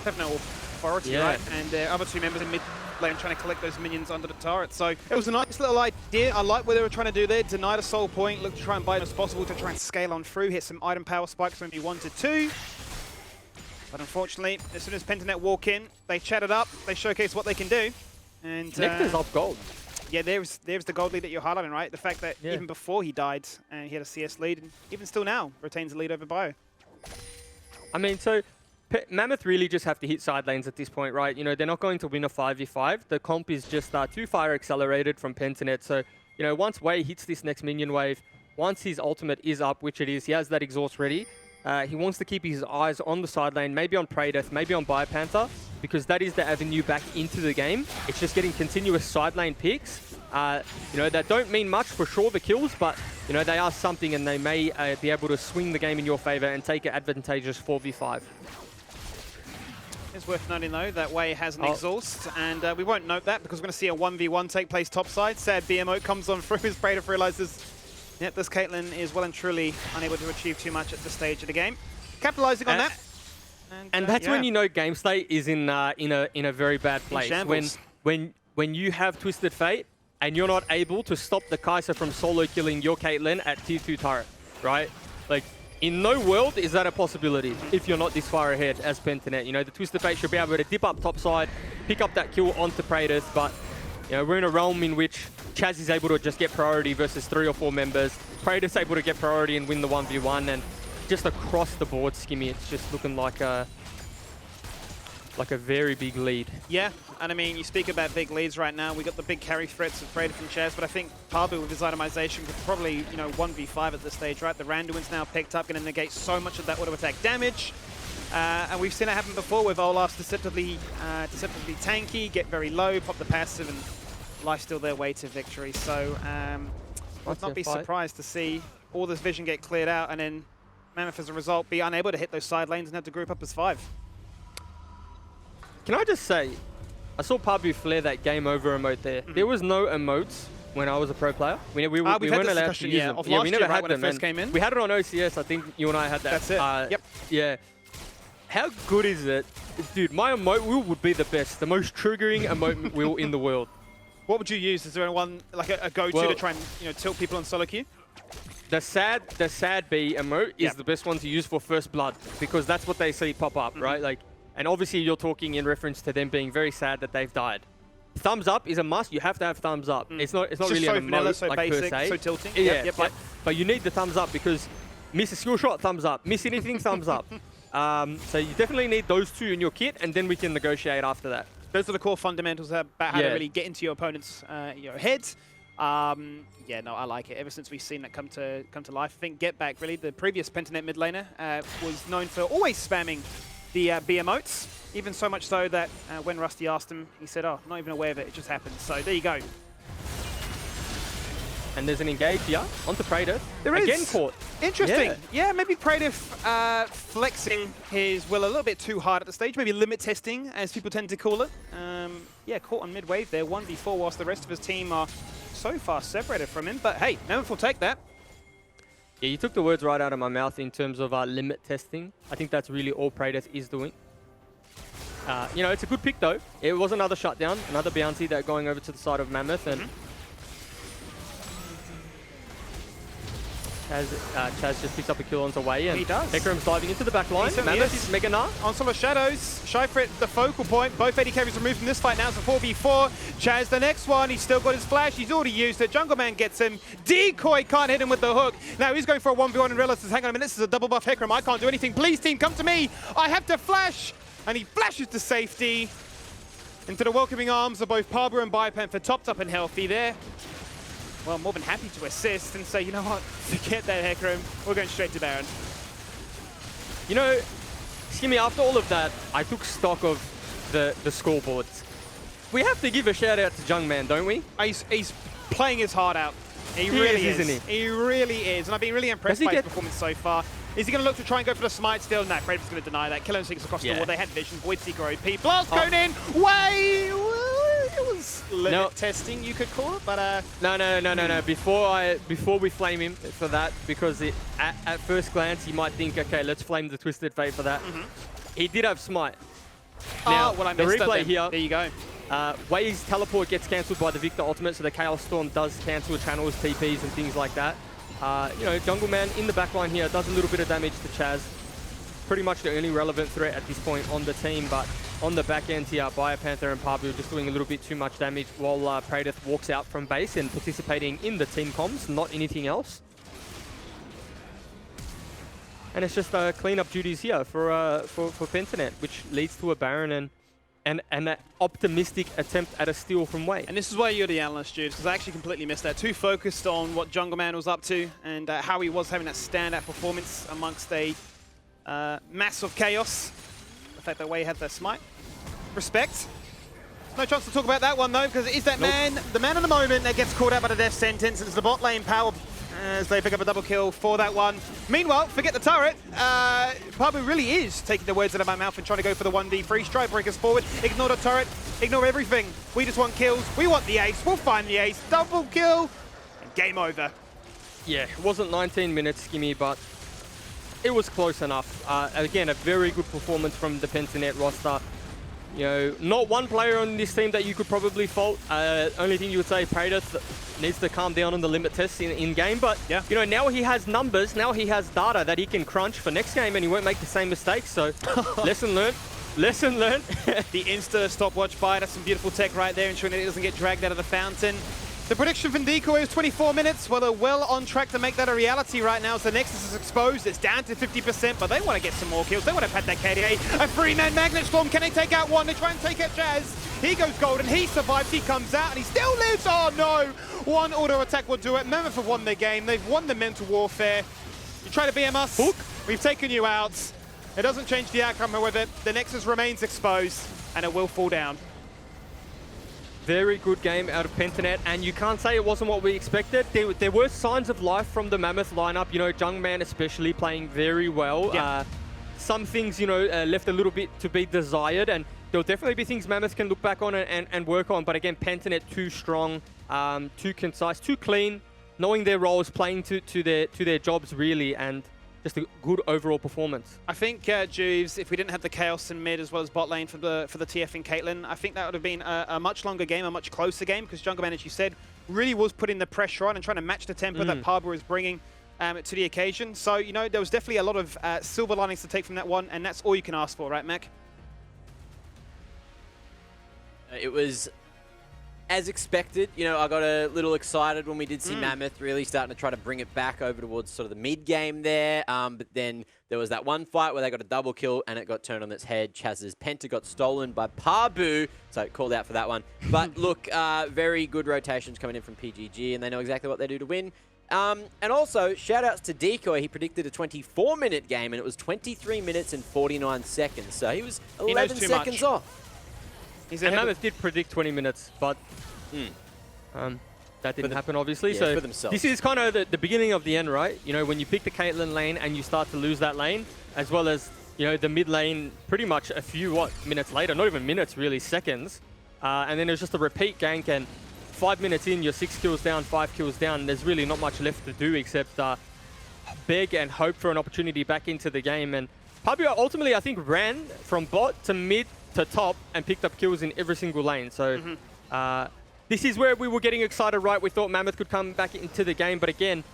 Have no authority, right? And the other 2 members in mid lane trying to collect those minions under the turret. So it was a nice little idea. I like what they were trying to do there. Deny the soul point, look to try and buy it as possible to try and scale on through, hit some item power spikes when we wanted to. But unfortunately, as soon as Pentanet walk in, they chat it up, they showcase what they can do. And Nectar's up gold. Yeah, there's the gold lead that you're highlighting, right? The fact that even before he died, he had a CS lead, and even still now, retains the lead over Bio. I mean, so Mammoth really just have to hit side lanes at this point, right? You know, they're not going to win a 5v5. The comp is just too far accelerated from Pentanet. So, you know, once Wei hits this next minion wave, once his ultimate is up, which it is, he has that exhaust ready. He wants to keep his eyes on the side lane, maybe on Praedyth, maybe on Biopanther, because that is the avenue back into the game. It's just getting continuous side lane picks. You know, that don't mean much for sure, the kills, but, you know, they are something, and they may be able to swing the game in your favor and take an advantageous 4v5. It's worth noting, though, that Wei has an exhaust, and we won't note that because we're going to see a 1v1 take place topside. Sad BMO comes on through as Praedyth realizes, yep, this Caitlyn is well and truly unable to achieve too much at this stage of the game. Capitalizing on that. And that's when you know game state is in a very bad place. When you have Twisted Fate and you're not able to stop the Kai'Sa from solo killing your Caitlyn at tier 2 turret, right? Like, in no world is that a possibility if you're not this far ahead as Pentanet. You know, the Twisted Fate should be able to dip up topside, pick up that kill onto Praedyth, but you know, we're in a realm in which Chaz is able to just get priority versus 3 or 4 members. Praedyth's able to get priority and win the 1v1, and just across the board, Skimmy, it's just looking like a very big lead. Yeah, and I mean, you speak about big leads right now. We got the big carry threats of Praedyth and Chaz, but I think Pabu with his itemization could probably, you know, 1v5 at this stage, right? The Randuin's now picked up, going to negate so much of that auto attack damage. And we've seen it happen before with Olaf's deceptively tanky, get very low, pop the passive, and lifesteal their way to victory. So would not be surprised to see all this vision get cleared out, and then Mammoth, as a result, be unable to hit those side lanes and have to group up as 5. Can I just say, I saw Pabu flare that game over emote there. There was no emotes when I was a pro player. We weren't allowed to use them. Yeah, we never had when them. it first came in. We had it on OCS. I think you and I had that. That's it. Yep. Yeah. How good is it? Dude, my emote wheel would be the best. The most triggering emote wheel in the world. What would you use? Is there one, like a go-to to try and, you know, tilt people on solo queue? The sad B emote is the best one to use for first blood, because that's what they see pop up, right? Like, and obviously you're talking in reference to them being very sad that they've died. Thumbs up is a must. You have to have thumbs up. It's not really so an vanilla, emote, so like, basic, per se. so tilting. Yeah, but you need the thumbs up, because miss a skill shot, thumbs up. Miss anything, thumbs up. So you definitely need those 2 in your kit, and then we can negotiate after that. Those are the core fundamentals about how to really get into your opponent's head. Yeah, no, I like it. Ever since we've seen that come to life, I think Get Back, really, the previous Pentanet mid laner, was known for always spamming the B emotes. Even so much so that when Rusty asked him, he said, "Oh, not even aware of it. It just happened." So there you go. And there's an engage here onto Praedyth. There is. Again caught. Interesting. Yeah, maybe Praedyth flexing his will a little bit too hard at the stage. Maybe limit testing, as people tend to call it. Yeah, caught on mid-wave there, 1v4, whilst the rest of his team are so far separated from him, but hey, Mammoth will take that. Yeah, you took the words right out of my mouth in terms of limit testing. I think that's really all Praetor is doing. You know, it's a good pick though. It was another shutdown, another bounty that going over to the side of Mammoth, and Chaz just picks up a kill on the way, and he does. Hecarim's diving into the back line. Mammoth is mega nah. Onslaught of Shadows, Shyfrit the focal point. Both AD carries removed from this fight now. It's a 4v4. Chaz the next one. He's still got his flash. He's already used it. Jungle Man gets him. Decoy can't hit him with the hook. Now he's going for a 1v1 and realizes, hang on a minute, this is a double buff Hecarim. I can't do anything. Please, team, come to me. I have to flash. And he flashes to safety into the welcoming arms of both Parbu and Biopanther, topped up and healthy there. Well, more than happy to assist and say, you know what, forget that Hecarim. We're going straight to Baron. You know, Skimmy, after all of that, I took stock of the scoreboards. We have to give a shout out to Jungman, don't we? He's playing his heart out. He really is, isn't he? He really is. And I've been really impressed by his performance so far. Is he going to look to try and go for the smite still? No, Kraven's going to deny that. Killer Instincts across the wall. They had vision. Void Seeker OP. Blast Cone in. Way! It was limit testing, you could call it, but No. Before we flame him for that, because at first glance you might think, okay, let's flame the Twisted Fate for that. He did have smite. Now, well, I the missed replay that here. There you go. Way's teleport gets cancelled by the Victor ultimate, so the Chaos Storm does cancel channels, TPs, and things like that. You know, Jungle Man in the backline here does a little bit of damage to Chaz. Pretty much the only relevant threat at this point on the team, but on the back end here, Biopanther and Parbu just doing a little bit too much damage while Praetor walks out from base and participating in the team comms, not anything else. And it's just cleanup duties here for Pentanet, which leads to a Baron and an optimistic attempt at a steal from Way. And this is why you're the analyst, Jude, because I actually completely missed that. Too focused on what Jungle Man was up to and how he was having that standout performance amongst a mass of chaos. The fact that Way had the smite. Respect. No chance to talk about that one though, because it is that man, the man of the moment that gets caught out by the death sentence, and it's the bot lane power as they pick up a double kill for that one. Meanwhile, forget the turret. Parbu really is taking the words out of my mouth and trying to go for the 1v3. Strike breakers forward. Ignore the turret. Ignore everything. We just want kills. We want the ace. We'll find the ace. Double kill. And game over. Yeah, it wasn't 19 minutes, Skimmy, but it was close enough. Again, a very good performance from the Pentanet roster. You know, not one player on this team that you could probably fault. Only thing you would say, Praetor needs to calm down on the limit tests in game. But, you know, now he has numbers, now he has data that he can crunch for next game and he won't make the same mistakes. So, lesson learned. Lesson learned. The Insta stopwatch buy, that's some beautiful tech right there, ensuring that it doesn't get dragged out of the fountain. The prediction from Decoy is 24 minutes. Well, they're well on track to make that a reality right now. So Nexus is exposed. It's down to 50%, but they want to get some more kills. They want to pad that KDA. A three-man Magnet Storm. Can they take out one? They try and take out Jazz. He goes golden. He survives. He comes out, and he still lives. Oh, no. One auto attack will do it. Mammoth have won their game. They've won the mental warfare. You try to BM us. Hook. We've taken you out. It doesn't change the outcome, however. The Nexus remains exposed, and it will fall down. Very good game out of Pentanet, and you can't say it wasn't what we expected. There were signs of life from the Mammoth lineup. You know, Jungman especially playing very well. Yeah. Some things, you know, left a little bit to be desired, and there'll definitely be things Mammoth can look back on and work on. But again, Pentanet too strong, too concise, too clean, knowing their roles, playing to their jobs really, and just a good overall performance. I think, Juves, if we didn't have the Chaos in mid as well as bot lane for the TF and Caitlyn, I think that would have been a much longer game, a much closer game, because Jungle Man, as you said, really was putting the pressure on and trying to match the tempo that Parbu is bringing to the occasion. So, you know, there was definitely a lot of silver linings to take from that one, and that's all you can ask for, right, Mac? It was as expected. You know, I got a little excited when we did see Mammoth really starting to try to bring it back over towards sort of the mid game there. But then there was that one fight where they got a double kill and it got turned on its head. Chaz's Penta got stolen by Parbu, so called out for that one. But look, very good rotations coming in from PGG, and they know exactly what they do to win. And also, shout-outs to Decoy. He predicted a 24-minute game, and it was 23 minutes and 49 seconds. So he was 11 seconds off. And Mammoth did predict 20 minutes, but that didn't happen, obviously. So for themselves. This is kind of the beginning of the end, right? You know, when you pick the Caitlyn lane and you start to lose that lane, as well as, you know, the mid lane pretty much a few, minutes later, not even minutes, really, seconds. And then it was just a repeat gank, and 5 minutes in, you're 6 kills down, 5 kills down. There's really not much left to do except beg and hope for an opportunity back into the game. And Pablo ultimately, I think, ran from bot to mid to top and picked up kills in every single lane. So this is where we were getting excited, right? We thought Mammoth could come back into the game, but again,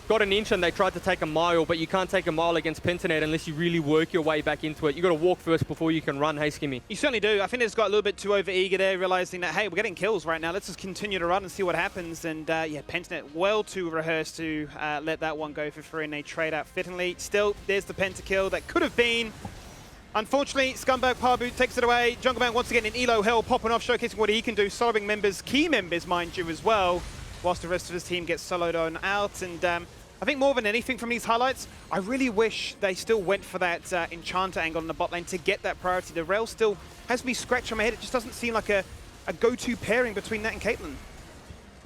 got an inch and they tried to take a mile, but you can't take a mile against Pentanet unless you really work your way back into it. You got to walk first before you can run. Hey, Skimmy. You certainly do. I think they just got a little bit too overeager there, realizing that, hey, we're getting kills right now. Let's just continue to run and see what happens. And yeah, Pentanet well too rehearsed to let that one go for free, and they trade out fittingly. Still, there's the pentakill that could have been. Unfortunately, Scumbag Parbu takes it away. Jungleman once again in elo hell, popping off, showcasing what he can do. Soloing members, key members, mind you, as well, whilst the rest of his team gets soloed on out. And I think more than anything from these highlights, I really wish they still went for that Enchanter angle in the bot lane to get that priority. The rail still has me scratched on my head. It just doesn't seem like a go-to pairing between that and Caitlyn.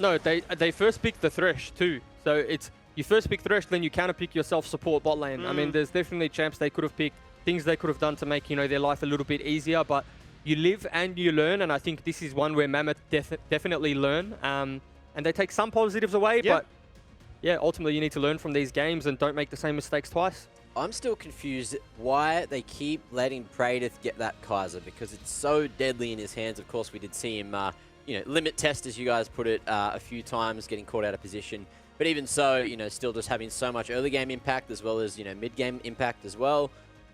No, they first pick the Thresh too. So it's you first pick Thresh, then you counter-pick yourself support bot lane. I mean, there's definitely champs they could have picked, things they could have done to make, you know, their life a little bit easier, but you live and you learn, and I think this is one where Mammoth definitely learn. And they take some positives away, but yeah, ultimately you need to learn from these games and don't make the same mistakes twice. I'm still confused why they keep letting Praedyth get that Kaiser, because it's so deadly in his hands. Of course, we did see him, you know, limit test, as you guys put it, a few times, getting caught out of position. But even so, you know, still just having so much early game impact as well as, you know, mid game impact as well.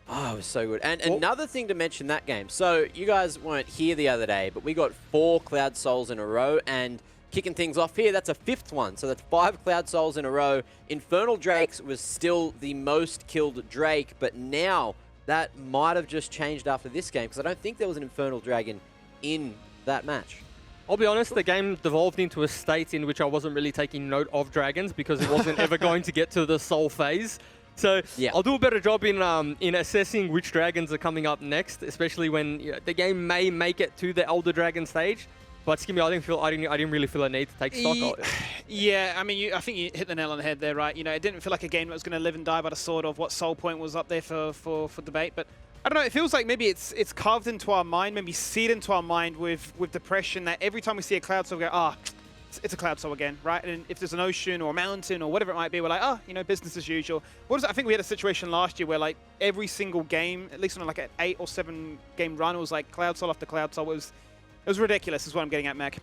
Oh, it was so good. And another thing to mention that game. So you guys weren't here the other day, but we got 4 Cloud Souls in a row, and kicking things off here, that's a 5th one. So that's 5 Cloud Souls in a row. Infernal Drakes was still the most killed Drake, but now that might have just changed after this game, because I don't think there was an Infernal Dragon in that match. I'll be honest, the game devolved into a state in which I wasn't really taking note of dragons because it wasn't ever going to get to the soul phase. So yeah, I'll do a better job in assessing which dragons are coming up next, especially when, you know, the game may make it to the Elder Dragon stage. But Skimmy, I didn't really feel a need to take stock. Yeah, I mean, I think you hit the nail on the head there, right? You know, it didn't feel like a game that was going to live and die by the sword of what soul point was up there for debate. But I don't know, it feels like maybe it's carved into our mind, maybe seared into our mind with depression, that every time we see a cloud soul, we go, it's a cloud soul again, right? And if there's an ocean or a mountain or whatever it might be, we're like, you know, business as usual. I think we had a situation last year where, like, every single game, at least on like an 8 or 7 game run, it was like cloud soul after cloud soul. It was ridiculous is what I'm getting at, Mac.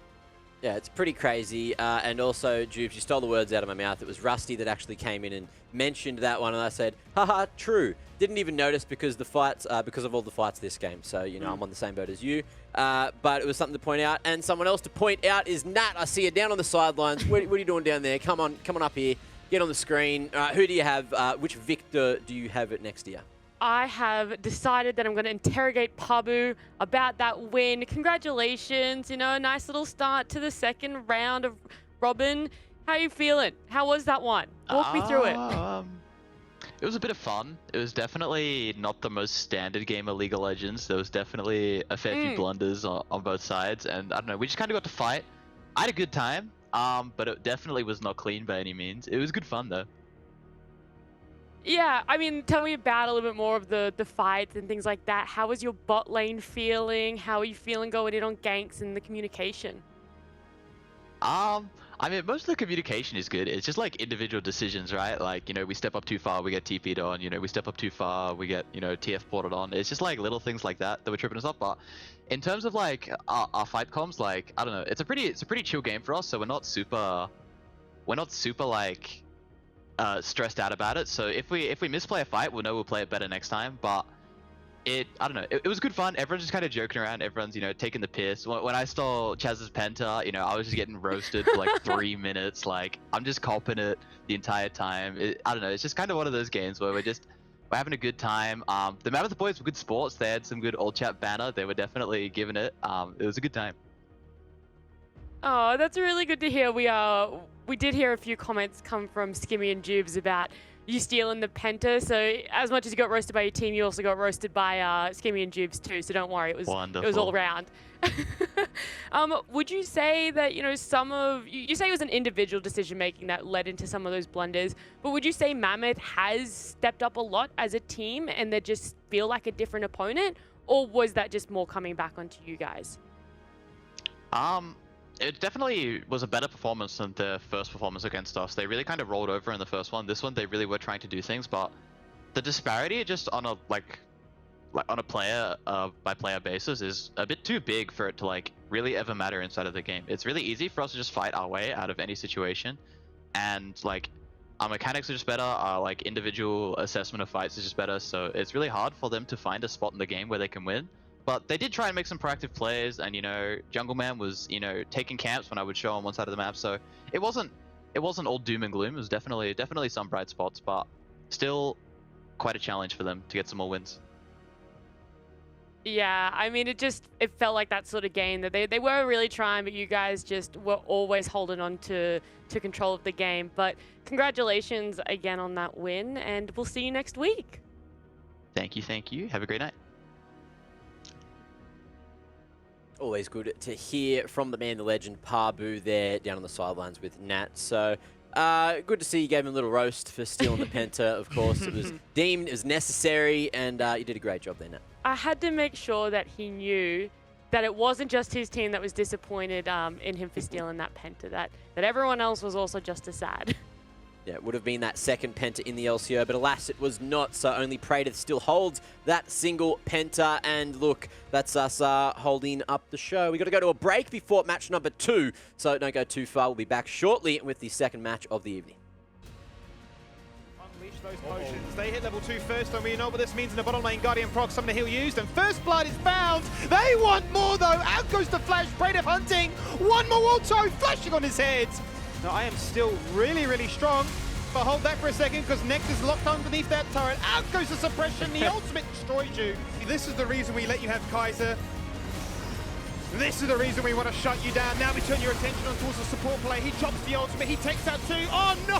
Yeah, it's pretty crazy. And also, Jubes, you stole the words out of my mouth. It was Rusty that actually came in and mentioned that one, and I said, haha, true. Didn't even notice because the fights, because of all the fights this game. So, you know, I'm on the same boat as you. But it was something to point out. And someone else to point out is Nat. I see you down on the sidelines. What are you doing down there? Come on up here. Get on the screen. Who do you have? Which Victor do you have it next year? I have decided that I'm going to interrogate Pabu about that win. Congratulations, you know, a nice little start to the second round of Robin. How are you feeling? How was that one? Walk me through it. It was a bit of fun. It was definitely not the most standard game of League of Legends. There was definitely a fair few blunders on both sides, and I don't know, we just kind of got to fight. I had a good time, but it definitely was not clean by any means. It was good fun though. Yeah, I mean, tell me about a little bit more of the fights and things like that. How was your bot lane feeling? How are you feeling going in on ganks and the communication? I mean, most of the communication is good. It's just like individual decisions, right? Like, you know, we step up too far, we get TP'd on. You know, we step up too far, we get, you know, TF ported on. It's just like little things like that were tripping us up. But in terms of like our fight comms, like, I don't know, it's a pretty chill game for us. So we're not super like stressed out about it. So if we misplay a fight, we'll know we'll play it better next time. But I don't know, it was good fun. Everyone's just kind of joking around. Everyone's, you know, taking the piss. When I stole Chaz's Penta, you know, I was just getting roasted for like 3 minutes. Like, I'm just copping it the entire time. I don't know, it's just kind of one of those games where we're having a good time. The Mammoth boys were good sports. They had some good old chat banner. They were definitely giving it. It was a good time. Oh, that's really good to hear. We did hear a few comments come from Skimmy and Jubes about you stealing the Penta. So as much as you got roasted by your team, you also got roasted by Skimmy and Jubes too. So don't worry, it was all around. Would you say that, you know, you say it was an individual decision making that led into some of those blunders, but would you say Mammoth has stepped up a lot as a team and they just feel like a different opponent, or was that just more coming back onto you guys? It definitely was a better performance than their first performance against us. They really kind of rolled over in the first one. This one, they really were trying to do things, but the disparity just on a on a player by player basis is a bit too big for it to like really ever matter inside of the game. It's really easy for us to just fight our way out of any situation, and like our mechanics are just better, our like individual assessment of fights is just better, so it's really hard for them to find a spot in the game where they can win. But they did try and make some proactive plays, and you know, Jungle Man was, you know, taking camps when I would show on one side of the map, so it wasn't all doom and gloom. It was definitely some bright spots, but still quite a challenge for them to get some more wins. Yeah, I mean, it felt like that sort of game that they were really trying, but you guys just were always holding on to control of the game. But congratulations again on that win, and we'll see you next week. Thank you. Have a great night. Always good to hear from the man, the legend, Parbu there down on the sidelines with Nat. So good to see you gave him a little roast for stealing the Penta, of course. It was deemed, it was necessary, and you did a great job there, Nat. I had to make sure that he knew that it wasn't just his team that was disappointed in him for stealing that Penta, that everyone else was also just as sad. Yeah, it would have been that second Penta in the LCO, but alas, it was not, so only Praetor still holds that single Penta, and look, that's us holding up the show. We've got to go to a break before match number 2, so don't go too far. We'll be back shortly with the second match of the evening. Unleash those potions. They hit level 2 first, and we know what this means in the bottom lane. Guardian proc, summon the heal used, and first blood is found. They want more, though. Out goes the flash. Praetor hunting. One more auto, flashing on his head. Now, I am still really, really strong, but hold that for a second, because Nex is locked underneath that turret. Out goes the suppression. The ultimate destroys you. This is the reason we let you have Kaiser. This is the reason we want to shut you down. Now we turn your attention on towards the support play. He chops the ultimate. He takes out 2. Oh, no!